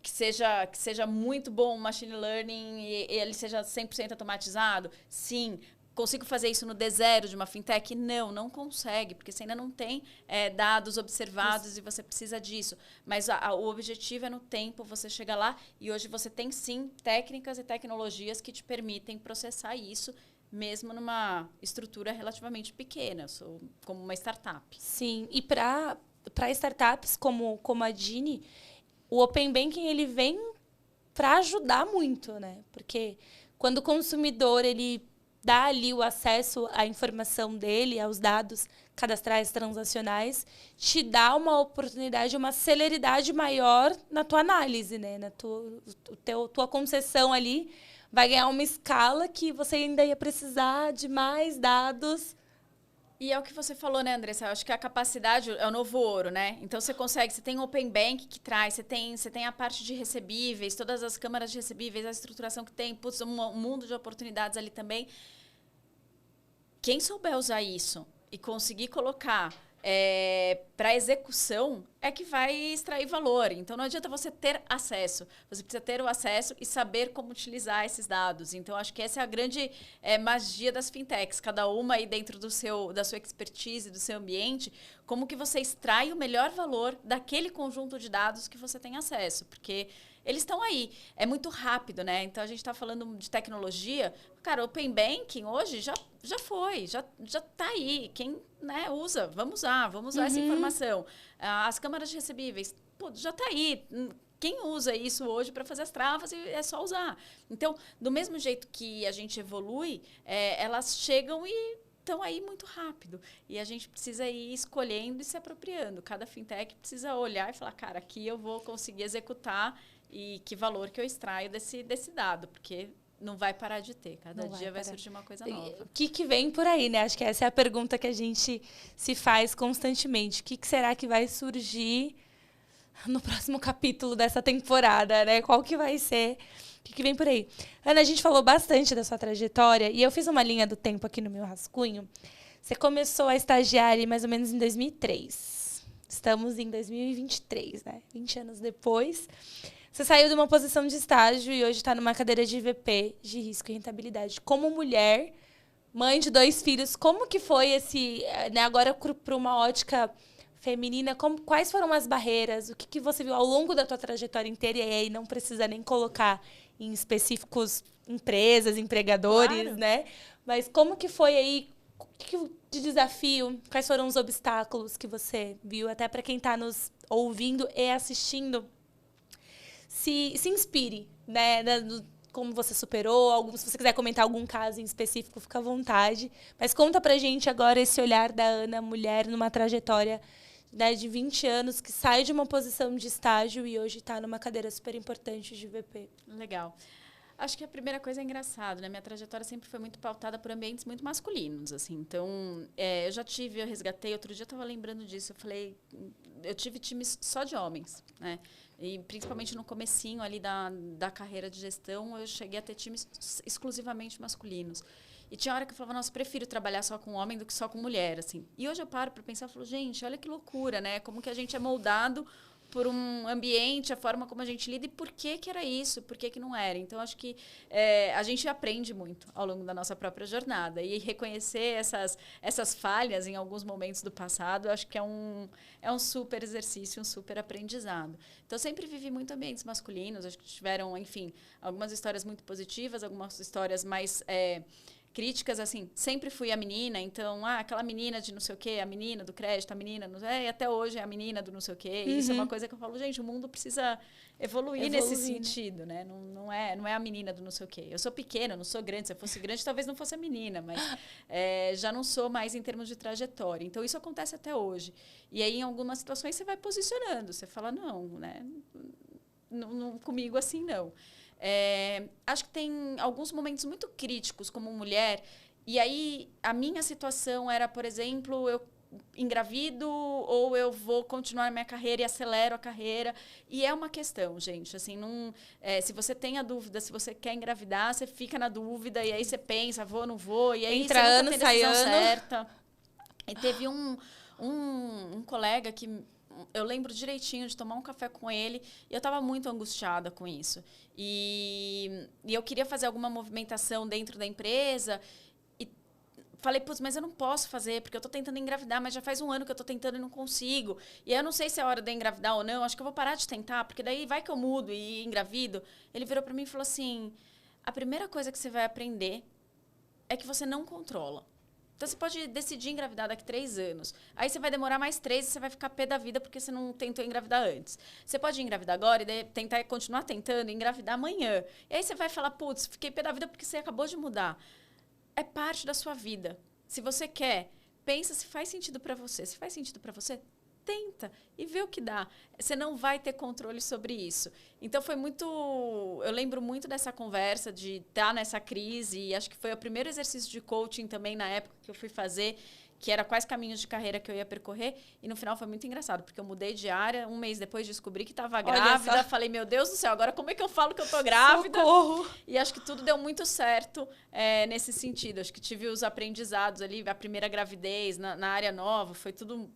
que seja muito bom, machine learning, e ele seja 100% automatizado. Sim. Consigo fazer isso no D0 de uma fintech? Não consegue, porque você ainda não tem dados observados e você precisa disso. Mas o objetivo é no tempo, você chega lá e hoje você tem, sim, técnicas e tecnologias que te permitem processar isso, mesmo numa estrutura relativamente pequena, como uma startup. Sim, e para startups como a Dini, o Open Banking ele vem para ajudar muito, né? Porque quando o consumidor ele dá ali o acesso à informação dele, aos dados cadastrais transacionais, te dá uma oportunidade, uma celeridade maior na tua análise, né? Tua concessão ali vai ganhar uma escala que você ainda ia precisar de mais dados. E é o que você falou, né, Andressa? Eu acho que a capacidade é o novo ouro, né? Então, você tem o Open Bank que traz, você tem a parte de recebíveis, todas as câmaras de recebíveis, a estruturação que tem, um mundo de oportunidades ali também. Quem souber usar isso e conseguir colocar para execução é que vai extrair valor. Então, não adianta você ter acesso. Você precisa ter o acesso e saber como utilizar esses dados. Então, acho que essa é a grande magia das fintechs. Cada uma aí dentro da sua expertise, do seu ambiente, como que você extrai o melhor valor daquele conjunto de dados que você tem acesso. Porque eles estão aí. É muito rápido, né? Então, a gente está falando de tecnologia. Cara, Open Banking hoje já foi, já está aí. Quem usa, vamos usar essa informação. As câmaras de recebíveis, já está aí. Quem usa isso hoje para fazer as travas é só usar. Então, do mesmo jeito que a gente evolui, elas chegam e estão aí muito rápido. E a gente precisa ir escolhendo e se apropriando. Cada fintech precisa olhar e falar, cara, aqui eu vou conseguir executar e que valor que eu extraio desse dado, porque não vai parar de ter. Cada dia vai surgir uma coisa nova. O que vem por aí, né? Acho que essa é a pergunta que a gente se faz constantemente. O que será que vai surgir no próximo capítulo dessa temporada, né? Qual que vai ser? O que vem por aí? Ana, a gente falou bastante da sua trajetória e eu fiz uma linha do tempo aqui no meu rascunho. Você começou a estagiar ali mais ou menos em 2003. Estamos em 2023, né? 20 anos depois. Você saiu de uma posição de estágio e hoje está numa cadeira de VP, de risco e rentabilidade. Como mulher, mãe de 2 filhos, como que foi esse... Né, agora, para uma ótica feminina, quais foram as barreiras? O que você viu ao longo da tua trajetória inteira? E aí não precisa nem colocar em específicos empresas, empregadores, claro, né? Mas como que foi aí? O que de desafio? Quais foram os obstáculos que você viu? Até para quem está nos ouvindo e assistindo, se inspire, né? Como você superou, se você quiser comentar algum caso em específico, fica à vontade. Mas conta pra gente agora esse olhar da Ana, mulher, numa trajetória, né, de 20 anos, que sai de uma posição de estágio e hoje está numa cadeira super importante de VP. Legal. Acho que a primeira coisa é engraçado, né? Minha trajetória sempre foi muito pautada por ambientes muito masculinos, assim. Então, eu resgatei, outro dia eu estava lembrando disso, eu tive times só de homens, né? E principalmente no comecinho ali da carreira de gestão, eu cheguei a ter times exclusivamente masculinos. E tinha hora que eu falava, nossa, prefiro trabalhar só com homem do que só com mulher, assim. E hoje eu paro para pensar e falo, gente, olha que loucura, né? Como que a gente é moldado por um ambiente, a forma como a gente lida e por que era isso, por que não era. Então, acho que a gente aprende muito ao longo da nossa própria jornada. E reconhecer essas falhas em alguns momentos do passado, acho que é um super exercício, um super aprendizado. Então, eu sempre vivi muito ambientes masculinos, acho que tiveram, enfim, algumas histórias muito positivas, algumas histórias mais... críticas, assim, sempre fui a menina, então, aquela menina de não sei o quê, a menina do crédito, a menina, e até hoje é a menina do não sei o quê. Uhum. Isso é uma coisa que eu falo, gente, o mundo precisa evoluir nesse sentido, né? Não é a menina do não sei o quê. Eu sou pequena, não sou grande. Se eu fosse grande, talvez não fosse a menina, mas já não sou mais em termos de trajetória. Então, isso acontece até hoje. E aí, em algumas situações, você vai posicionando. Você fala, não, né? Não, comigo assim, não. Acho que tem alguns momentos muito críticos como mulher, e aí a minha situação era, por exemplo, eu engravido ou eu vou continuar a minha carreira e acelero a carreira. E é uma questão, gente. Assim, se você tem a dúvida, se você quer engravidar, você fica na dúvida e aí você pensa, vou, não vou. E aí entra você ano, nunca tem sai decisão ano. certa. E teve um colega que eu lembro direitinho de tomar um café com ele e eu estava muito angustiada com isso. E eu queria fazer alguma movimentação dentro da empresa e falei, putz, mas eu não posso fazer porque eu estou tentando engravidar, mas já faz um ano que eu estou tentando e não consigo. E eu não sei se é hora de engravidar ou não, acho que eu vou parar de tentar, porque daí vai que eu mudo e engravido. Ele virou para mim e falou assim, a primeira coisa que você vai aprender é que você não controla. Então, você pode decidir engravidar daqui 3 anos. Aí, você vai demorar mais 3 e você vai ficar pé da vida porque você não tentou engravidar antes. Você pode engravidar agora e tentar continuar tentando engravidar amanhã. E aí, você vai falar, putz, fiquei pé da vida porque você acabou de mudar. É parte da sua vida. Se você quer, pensa se faz sentido para você. Se faz sentido para você, tenta e vê o que dá. Você não vai ter controle sobre isso. Então, foi muito... Eu lembro muito dessa conversa de estar nessa crise. E acho que foi o primeiro exercício de coaching também na época que eu fui fazer, que era quais caminhos de carreira que eu ia percorrer. E no final foi muito engraçado, porque eu mudei de área. 1 mês depois descobri que estava grávida. Falei, meu Deus do céu, agora como é que eu falo que eu tô grávida? Socorro. E acho que tudo deu muito certo nesse sentido. Acho que tive os aprendizados ali, a primeira gravidez na área nova. Foi tudo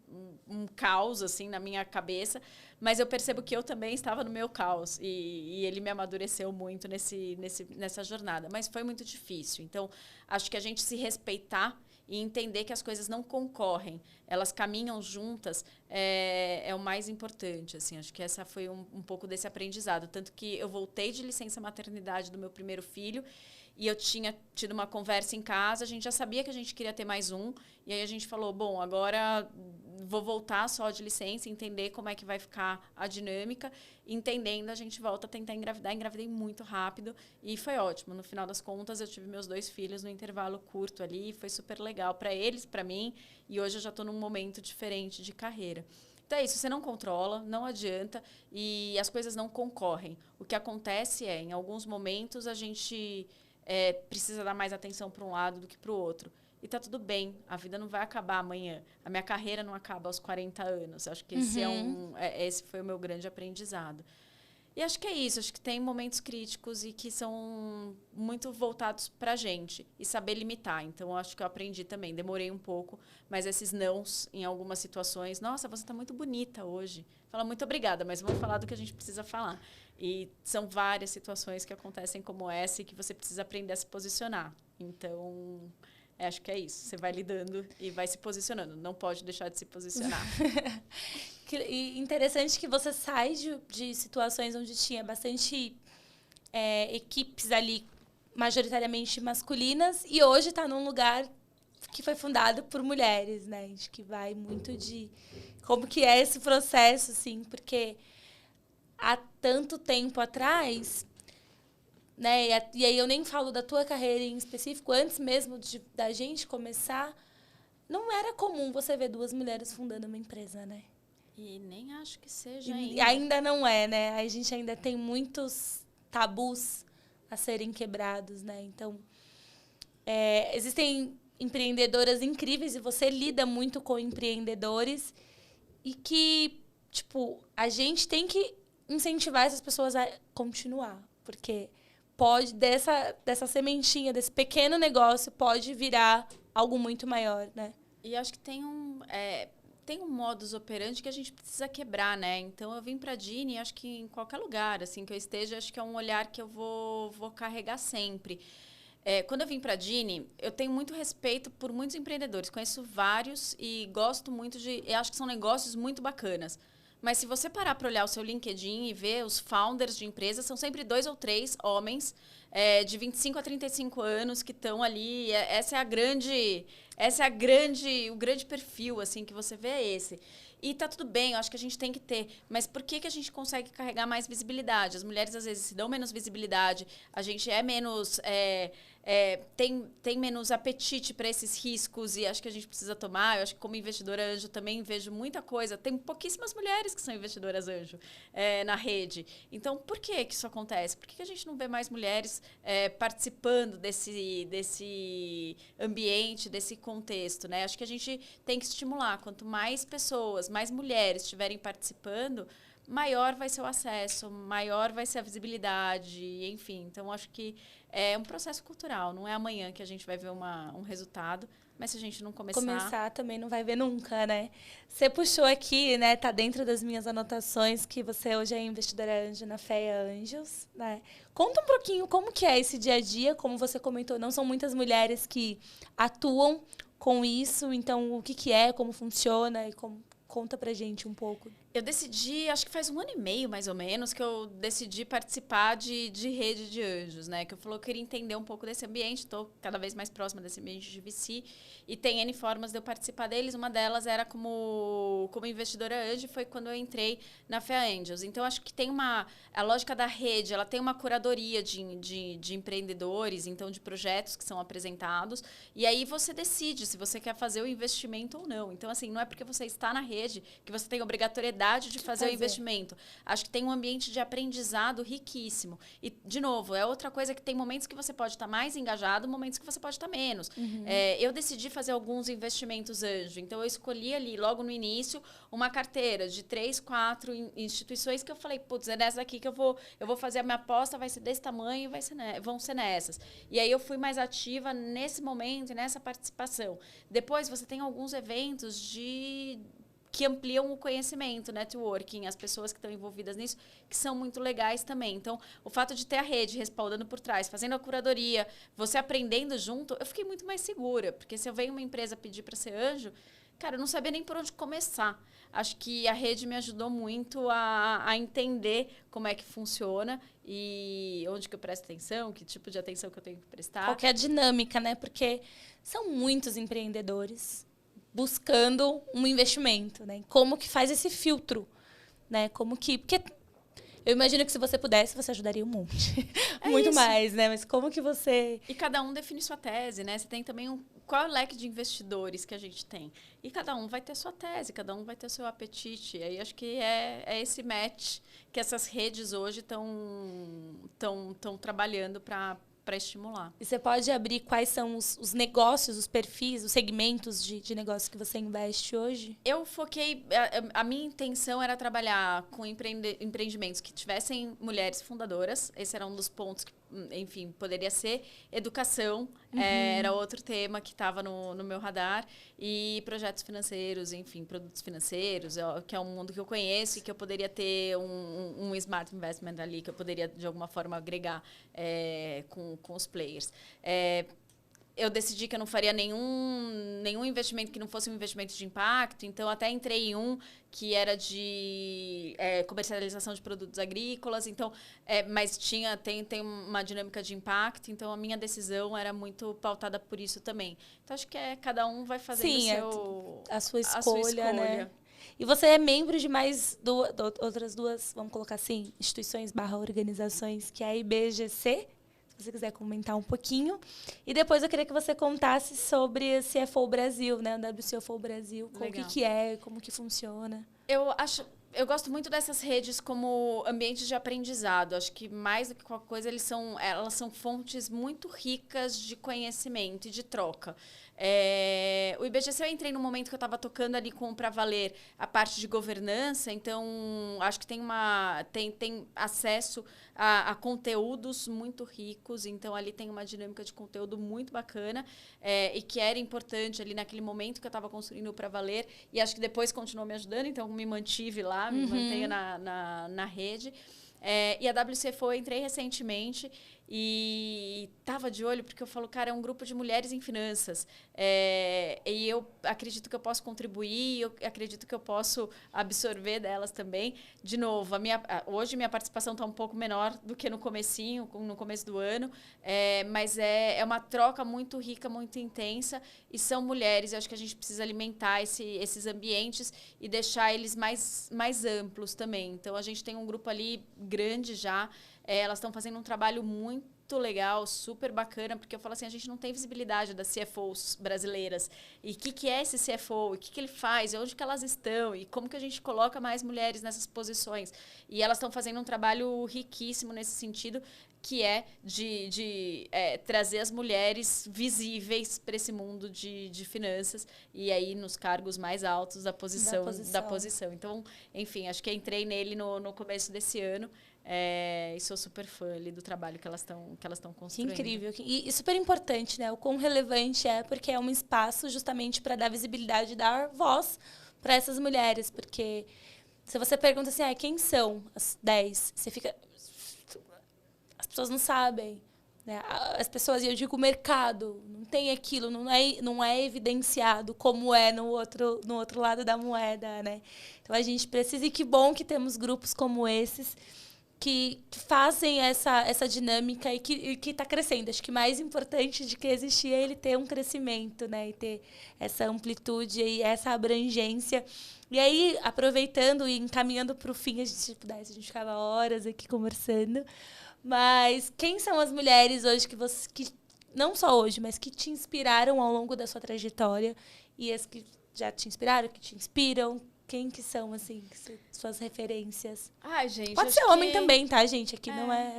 um caos, assim, na minha cabeça. Mas eu percebo que eu também estava no meu caos. E ele me amadureceu muito nessa jornada. Mas foi muito difícil. Então, acho que a gente se respeitar e entender que as coisas não concorrem, elas caminham juntas, é o mais importante. Assim, acho que essa foi um pouco desse aprendizado. Tanto que eu voltei de licença maternidade do meu primeiro filho e eu tinha tido uma conversa em casa, a gente já sabia que a gente queria ter mais um, e aí a gente falou, bom, agora vou voltar só de licença, entender como é que vai ficar a dinâmica, entendendo, a gente volta a tentar engravidar. Engravidei muito rápido e foi ótimo. No final das contas, eu tive meus 2 filhos no intervalo curto ali, foi super legal para eles, para mim, e hoje eu já estou num momento diferente de carreira. Então é isso, você não controla, não adianta, e as coisas não concorrem. O que acontece é, em alguns momentos, a gente precisa dar mais atenção para um lado do que para o outro. E tá tudo bem, a vida não vai acabar amanhã. A minha carreira não acaba aos 40 anos. Acho que esse foi o meu grande aprendizado. E acho que é isso, acho que tem momentos críticos e que são muito voltados pra gente. E saber limitar. Então, acho que eu aprendi também. Demorei um pouco, mas esses nãos em algumas situações. Nossa, você tá muito bonita hoje. Fala, muito obrigada, mas vamos falar do que a gente precisa falar. E são várias situações que acontecem como essa e que você precisa aprender a se posicionar. Então... acho que é isso. Você vai lidando e vai se posicionando. Não pode deixar de se posicionar. E interessante que você sai de situações onde tinha bastante equipes ali, majoritariamente masculinas, e hoje está num lugar que foi fundado por mulheres, né? Acho que vai muito de como que é esse processo, assim, porque há tanto tempo atrás... né? E aí eu nem falo da tua carreira em específico, antes mesmo da gente começar, não era comum você ver 2 mulheres fundando uma empresa, né? E nem acho que seja ainda. E ainda. ainda não é, né? A gente ainda tem muitos tabus a serem quebrados, né? Então, existem empreendedoras incríveis e você lida muito com empreendedores e que, tipo, a gente tem que incentivar essas pessoas a continuar, porque... pode, dessa sementinha, desse pequeno negócio, pode virar algo muito maior, né? E acho que tem um modus operandi que a gente precisa quebrar, né? Então, eu vim para a Dini, acho que em qualquer lugar assim que eu esteja, acho que é um olhar que eu vou carregar sempre. Quando eu vim para a Dini, eu tenho muito respeito por muitos empreendedores. Conheço vários e gosto muito eu acho que são negócios muito bacanas. Mas se você parar para olhar o seu LinkedIn e ver os founders de empresas, são sempre 2 ou 3 homens de 25 a 35 anos que estão ali. O grande perfil assim que você vê é esse. E tá tudo bem, eu acho que a gente tem que ter. Mas por que a gente consegue carregar mais visibilidade? As mulheres, às vezes, se dão menos visibilidade, a gente é menos tem menos apetite para esses riscos e acho que a gente precisa tomar. Eu acho que como investidora anjo também vejo muita coisa. Tem pouquíssimas mulheres que são investidoras anjo na rede. Então, por que isso acontece? Por que a gente não vê mais mulheres participando desse ambiente, desse contexto, né? Acho que a gente tem que estimular. Quanto mais pessoas, mais mulheres estiverem participando, maior vai ser o acesso, maior vai ser a visibilidade, enfim. Então, acho que é um processo cultural. Não é amanhã que a gente vai ver um resultado, mas se a gente não começar... Começar também não vai ver nunca, né? Você puxou aqui, né? Tá dentro das minhas anotações que você hoje é investidora anjo na FEA Anjos, né? Conta um pouquinho como que é esse dia a dia, como você comentou, não são muitas mulheres que atuam com isso, então o que é, como funciona e como... Conta pra gente um pouco. Eu decidi, acho que faz 1 ano e meio, mais ou menos, que eu decidi participar de rede de anjos, né? Que eu queria entender um pouco desse ambiente, estou cada vez mais próxima desse ambiente de VC, e tem N formas de eu participar deles. Uma delas era como investidora anjo, foi quando eu entrei na FEA Angels. Então, acho que tem a lógica da rede, ela tem uma curadoria de empreendedores, então de projetos que são apresentados, e aí você decide se você quer fazer o investimento ou não. Então, assim, não é porque você está na rede que você tem obrigatoriedade de fazer o investimento. Acho que tem um ambiente de aprendizado riquíssimo. E, de novo, é outra coisa que tem momentos que você pode estar mais engajado, momentos que você pode estar menos. Uhum. Eu decidi fazer alguns investimentos anjo. Então, eu escolhi ali, logo no início, uma carteira de 3, 4 instituições que eu falei, putz, é nessa aqui que eu vou fazer a minha aposta, vai ser desse tamanho, vão ser nessas. E aí, eu fui mais ativa nesse momento e nessa participação. Depois, você tem alguns eventos que ampliam o conhecimento, networking, as pessoas que estão envolvidas nisso, que são muito legais também. Então, o fato de ter a rede respaldando por trás, fazendo a curadoria, você aprendendo junto, eu fiquei muito mais segura. Porque se eu venho uma empresa pedir para ser anjo, cara, eu não sabia nem por onde começar. Acho que a rede me ajudou muito a entender como é que funciona e onde que eu presto atenção, que tipo de atenção que eu tenho que prestar. Qual que é a dinâmica, né? Porque são muitos empreendedores buscando um investimento, né? Como que faz esse filtro, né? Porque eu imagino que se você pudesse, você ajudaria um monte. Muito isso. Mais, né? Mas como que você... E cada um define sua tese, né? Você tem também qual é o leque de investidores que a gente tem. E cada um vai ter sua tese, cada um vai ter seu apetite. E aí acho que é esse match que essas redes hoje estão trabalhando para estimular. E você pode abrir quais são os negócios, os perfis, os segmentos de negócios que você investe hoje? Eu foquei... A minha intenção era trabalhar com empreendimentos que tivessem mulheres fundadoras. Esse era um dos pontos que, enfim, poderia ser. Educação era outro tema que estava no meu radar. E projetos financeiros, enfim, produtos financeiros, que é um mundo que eu conheço e que eu poderia ter um smart investment ali, que eu poderia, de alguma forma, agregar com os players. Eu decidi que eu não faria nenhum investimento que não fosse um investimento de impacto, então até entrei em um que era de comercialização de produtos agrícolas, então, mas tem uma dinâmica de impacto, então a minha decisão era muito pautada por isso também. Então acho que cada um vai fazer a sua escolha, né? E você é membro de mais outras duas, vamos colocar assim, instituições/organizações, que é a IBGC, se você quiser comentar um pouquinho. E depois eu queria que você contasse sobre a CFO Brasil, né? O WCFO Brasil, o que é, como que funciona. Eu gosto muito dessas redes como ambientes de aprendizado. Acho que mais do que qualquer coisa, elas são fontes muito ricas de conhecimento e de troca. O IBGC eu entrei no momento que eu estava tocando ali para valer a parte de governança, então acho que tem acesso a conteúdos muito ricos, então ali tem uma dinâmica de conteúdo muito bacana e que era importante ali naquele momento que eu estava construindo para valer, e acho que depois continuou me ajudando, então me mantive lá, me mantenho na rede. E a WCFO eu entrei recentemente e estava de olho porque eu falo, cara, é um grupo de mulheres em finanças. E eu acredito que eu posso contribuir, eu acredito que eu posso absorver delas também. De novo, hoje minha participação está um pouco menor do que no começo do ano, mas é uma troca muito rica, muito intensa, e são mulheres. Eu acho que a gente precisa alimentar esses ambientes e deixar eles mais amplos também. Então, a gente tem um grupo ali grande já. Elas estão fazendo um trabalho muito legal, super bacana, porque eu falo assim, a gente não tem visibilidade das CFOs brasileiras. E o que é esse CFO? O que ele faz? E onde que elas estão? E como que a gente coloca mais mulheres nessas posições? E elas estão fazendo um trabalho riquíssimo nesse sentido, que é de trazer as mulheres visíveis para esse mundo de finanças e aí nos cargos mais altos da posição. Então, enfim, acho que entrei nele no começo desse ano. E sou super fã ali do trabalho que elas estão construindo. Que incrível. E super importante, né? O quão relevante é, porque é um espaço justamente para dar visibilidade e dar voz para essas mulheres. Porque se você pergunta assim, quem são as 10? Você fica... As pessoas não sabem. Né? As pessoas, e eu digo o mercado, não tem aquilo, não é evidenciado como é no outro lado da moeda. Né? Então, a gente precisa, e que bom que temos grupos como esses, que fazem essa dinâmica e que está crescendo. Acho que mais importante de que existir é ele ter um crescimento, né? E ter essa amplitude e essa abrangência. E aí, aproveitando e encaminhando para o fim, a gente ficava horas aqui conversando. Mas quem são as mulheres hoje que não só hoje, mas que te inspiraram ao longo da sua trajetória e as que já te inspiraram, que te inspiram? Quem que são, assim, suas referências? Ai, gente, pode ser homem também, tá, gente? Aqui não é...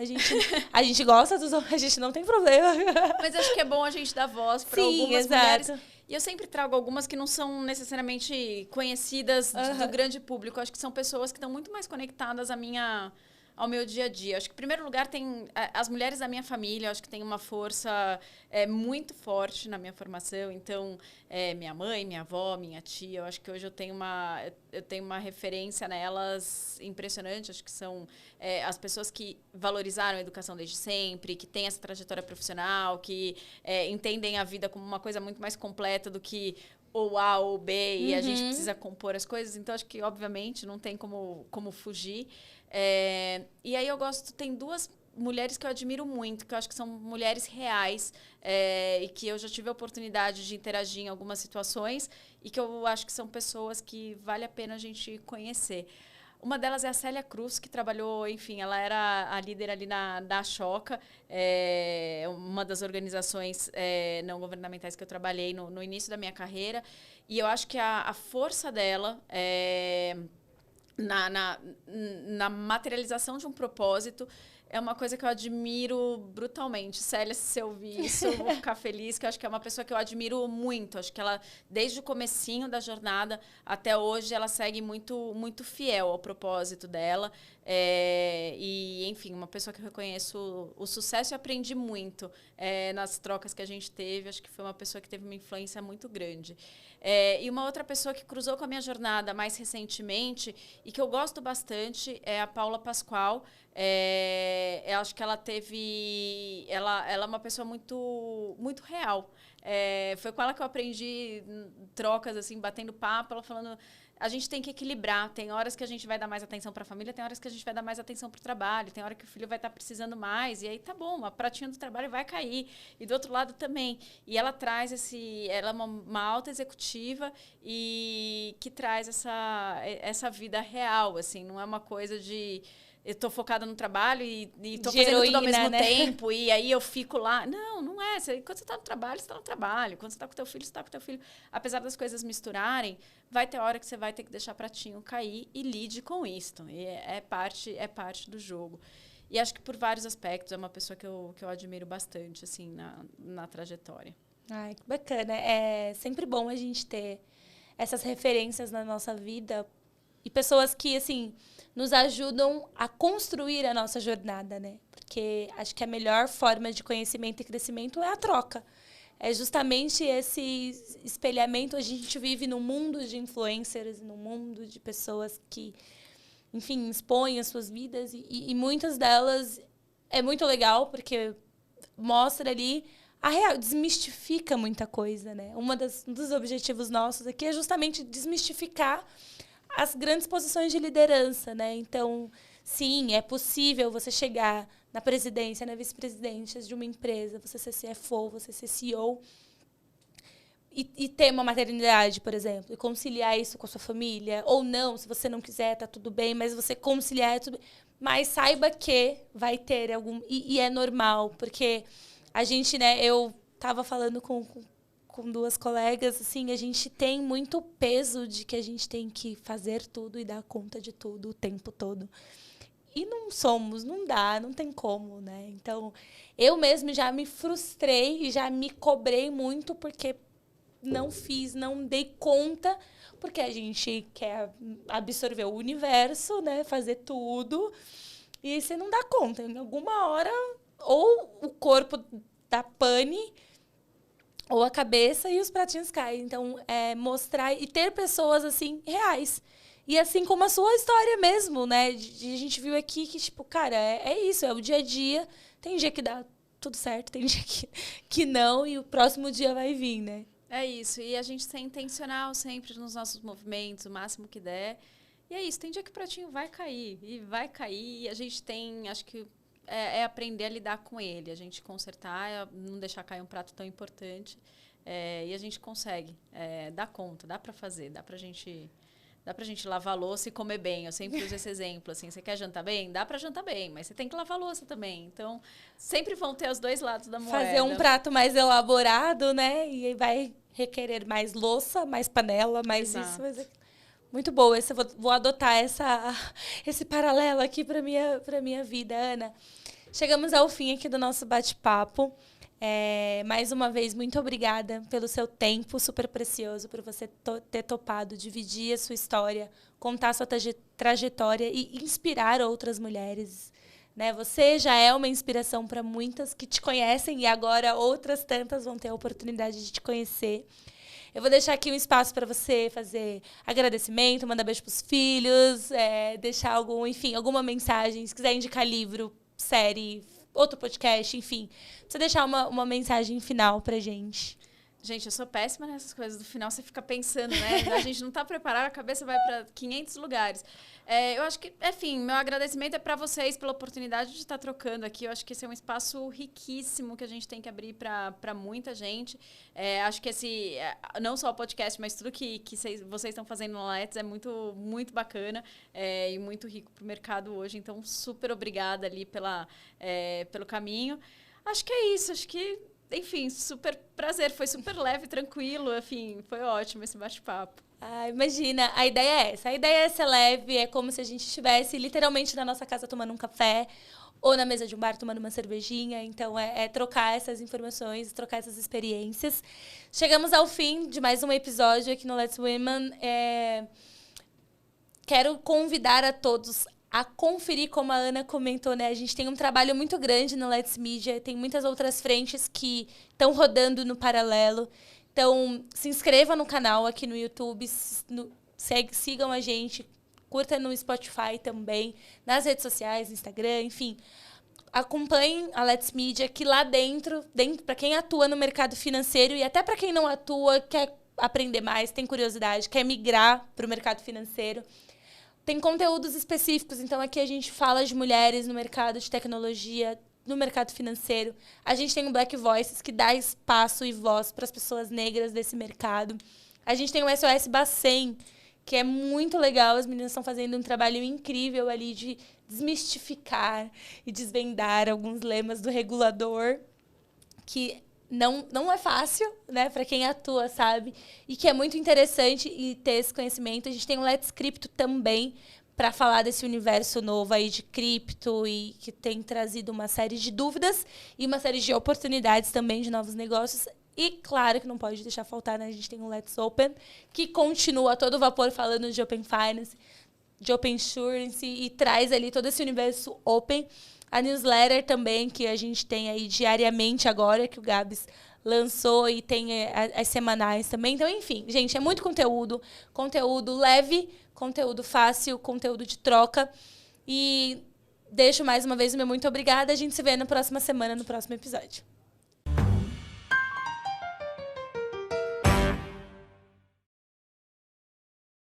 A gente gosta dos homens, a gente não tem problema. Mas acho que é bom a gente dar voz para algumas mulheres. E eu sempre trago algumas que não são necessariamente conhecidas do grande público. Acho que são pessoas que estão muito mais conectadas ao meu dia a dia. Acho que, em primeiro lugar, tem as mulheres da minha família. Acho que tem uma força muito forte na minha formação. Então, minha mãe, minha avó, minha tia. Eu acho que hoje eu tenho uma referência nelas impressionante. Acho que são as pessoas que valorizaram a educação desde sempre, que têm essa trajetória profissional, que entendem a vida como uma coisa muito mais completa do que ou A ou B, e a gente precisa compor as coisas. Então, acho que, obviamente, não tem como fugir. E aí tem duas mulheres que eu admiro muito, que eu acho que são mulheres reais, e que eu já tive a oportunidade de interagir em algumas situações, e que eu acho que são pessoas que vale a pena a gente conhecer. Uma delas é a Célia Cruz, que trabalhou, enfim, ela era a líder ali da Choca, uma das organizações não governamentais que eu trabalhei no início da minha carreira. E eu acho que a força dela na materialização de um propósito é uma coisa que eu admiro brutalmente. Célia, se você ouvir isso, eu vou ficar feliz, que eu acho que é uma pessoa que eu admiro muito. Acho que ela, desde o comecinho da jornada até hoje, ela segue muito, muito fiel ao propósito dela. E, enfim, uma pessoa que eu reconheço o sucesso e aprendi muito nas trocas que a gente teve. Acho que foi uma pessoa que teve uma influência muito grande. E uma outra pessoa que cruzou com a minha jornada mais recentemente e que eu gosto bastante é a Paula Pascoal. Eu acho que ela é uma pessoa muito, muito real. Foi com ela que eu aprendi trocas, assim, batendo papo, ela falando... A gente tem que equilibrar. Tem horas que a gente vai dar mais atenção para a família, tem horas que a gente vai dar mais atenção para o trabalho, tem hora que o filho vai estar precisando mais, e aí tá bom, a pratinha do trabalho vai cair. E do outro lado também. E ela traz ela é uma alta executiva e que traz essa vida real, assim, não é uma coisa de... Eu estou focada no trabalho e estou fazendo tudo ao mesmo tempo, e aí eu fico lá. Não é. Quando você está no trabalho, você está no trabalho. Quando você está com o teu filho, você está com o teu filho. Apesar das coisas misturarem, vai ter hora que você vai ter que deixar pratinho cair e lide com isso. E é parte do jogo. E acho que por vários aspectos é uma pessoa que eu admiro bastante, assim, na trajetória. Ai, que bacana. É sempre bom a gente ter essas referências na nossa vida e pessoas que, assim, nos ajudam a construir a nossa jornada, né? Porque acho que a melhor forma de conhecimento e crescimento é a troca. É justamente esse espelhamento. A gente vive num mundo de influencers, num mundo de pessoas que, enfim, expõem as suas vidas. E muitas delas é muito legal, porque mostra ali a real, desmistifica muita coisa, né? Um dos objetivos nossos aqui é justamente desmistificar as grandes posições de liderança, né? Então, sim, é possível você chegar na presidência, na vice-presidência de uma empresa, você ser CFO, você ser CEO e ter uma maternidade, por exemplo, e conciliar isso com a sua família, ou não, se você não quiser, tá tudo bem, mas você conciliar tudo. mas saiba que vai ter algum... E é normal, porque a gente, né, eu tava falando com 2 colegas, assim, a gente tem muito peso de que a gente tem que fazer tudo e dar conta de tudo o tempo todo. E não somos, não dá, não tem como, né? Então, eu mesmo já me frustrei e já me cobrei muito porque não fiz, não dei conta, porque a gente quer absorver o universo, né? Fazer tudo. E você não dá conta. Em alguma hora, ou o corpo dá pane, ou a cabeça e os pratinhos caem. Então, mostrar e ter pessoas, assim, reais. E assim como a sua história mesmo, né? A gente viu aqui que, tipo, cara, é isso, é o dia a dia. Tem dia que dá tudo certo, tem dia que não, e o próximo dia vai vir, né? É isso. E a gente ser intencional sempre nos nossos movimentos, o máximo que der. E é isso. Tem dia que o pratinho vai cair. E vai cair. E a gente tem, acho que, aprender a lidar com ele. A gente consertar, não deixar cair um prato tão importante. E a gente consegue dar conta, dá pra fazer, dá pra gente lavar a louça e comer bem. Eu sempre uso esse exemplo, assim, você quer jantar bem? Dá pra jantar bem, mas você tem que lavar a louça também. Então, sempre vão ter os dois lados da moeda. Fazer um prato mais elaborado, né? E vai requerer mais louça, mais panela, mais Exato. Isso. Mas muito boa. Vou adotar esse paralelo aqui para minha vida, Ana. Chegamos ao fim aqui do nosso bate-papo. Mais uma vez, muito obrigada pelo seu tempo super precioso, por você ter topado dividir a sua história, contar a sua trajetória e inspirar outras mulheres. Né? Você já é uma inspiração para muitas que te conhecem e agora outras tantas vão ter a oportunidade de te conhecer. Eu vou deixar aqui um espaço para você fazer agradecimento, mandar beijo para os filhos, deixar alguma mensagem, se quiser indicar livro, série, outro podcast, enfim. Você deixar uma mensagem final pra gente. Gente, eu sou péssima nessas coisas. No final você fica pensando, né? A gente não tá preparado, a cabeça vai para 500 lugares. Eu acho que, enfim, meu agradecimento é para vocês pela oportunidade de estar trocando aqui. Eu acho que esse é um espaço riquíssimo que a gente tem que abrir para muita gente. Acho que não só o podcast, mas tudo que vocês estão fazendo no Let's é muito, muito bacana e muito rico para o mercado hoje. Então, super obrigada ali pelo caminho. Acho que é isso. Acho que, enfim, super prazer. Foi super leve, tranquilo. Enfim, foi ótimo esse bate-papo. Imagina, a ideia é essa. A ideia é ser leve, é como se a gente estivesse literalmente na nossa casa tomando um café ou na mesa de um bar tomando uma cervejinha. Então, é trocar essas informações, trocar essas experiências. Chegamos ao fim de mais um episódio aqui no Let's Women. Quero convidar a todos a conferir, como a Ana comentou, né? A gente tem um trabalho muito grande no Let's Media, tem muitas outras frentes que estão rodando no paralelo. Então, se inscreva no canal aqui no YouTube, sigam a gente, curta no Spotify também, nas redes sociais, Instagram, enfim. Acompanhem a Let's Media, que lá dentro para quem atua no mercado financeiro e até para quem não atua, quer aprender mais, tem curiosidade, quer migrar para o mercado financeiro, tem conteúdos específicos. Então, aqui a gente fala de mulheres no mercado de tecnologia, no mercado financeiro. A gente tem o Black Voices, que dá espaço e voz para as pessoas negras desse mercado. A gente tem o SOS Bacen, que é muito legal. As meninas estão fazendo um trabalho incrível ali de desmistificar e desvendar alguns lemas do regulador, que não é fácil, né, para quem atua, sabe? E que é muito interessante e ter esse conhecimento. A gente tem o Let's Crypto também, para falar desse universo novo aí de cripto e que tem trazido uma série de dúvidas e uma série de oportunidades também de novos negócios. E claro que não pode deixar faltar, né? A gente tem o Let's Open, que continua a todo vapor falando de Open Finance, de Open Insurance e traz ali todo esse universo Open. A newsletter também, que a gente tem aí diariamente agora, que o Gabs lançou, e tem as semanais também. Então, enfim, gente, é muito conteúdo leve, conteúdo fácil, conteúdo de troca. E deixo mais uma vez o meu muito obrigada. A gente se vê na próxima semana, no próximo episódio.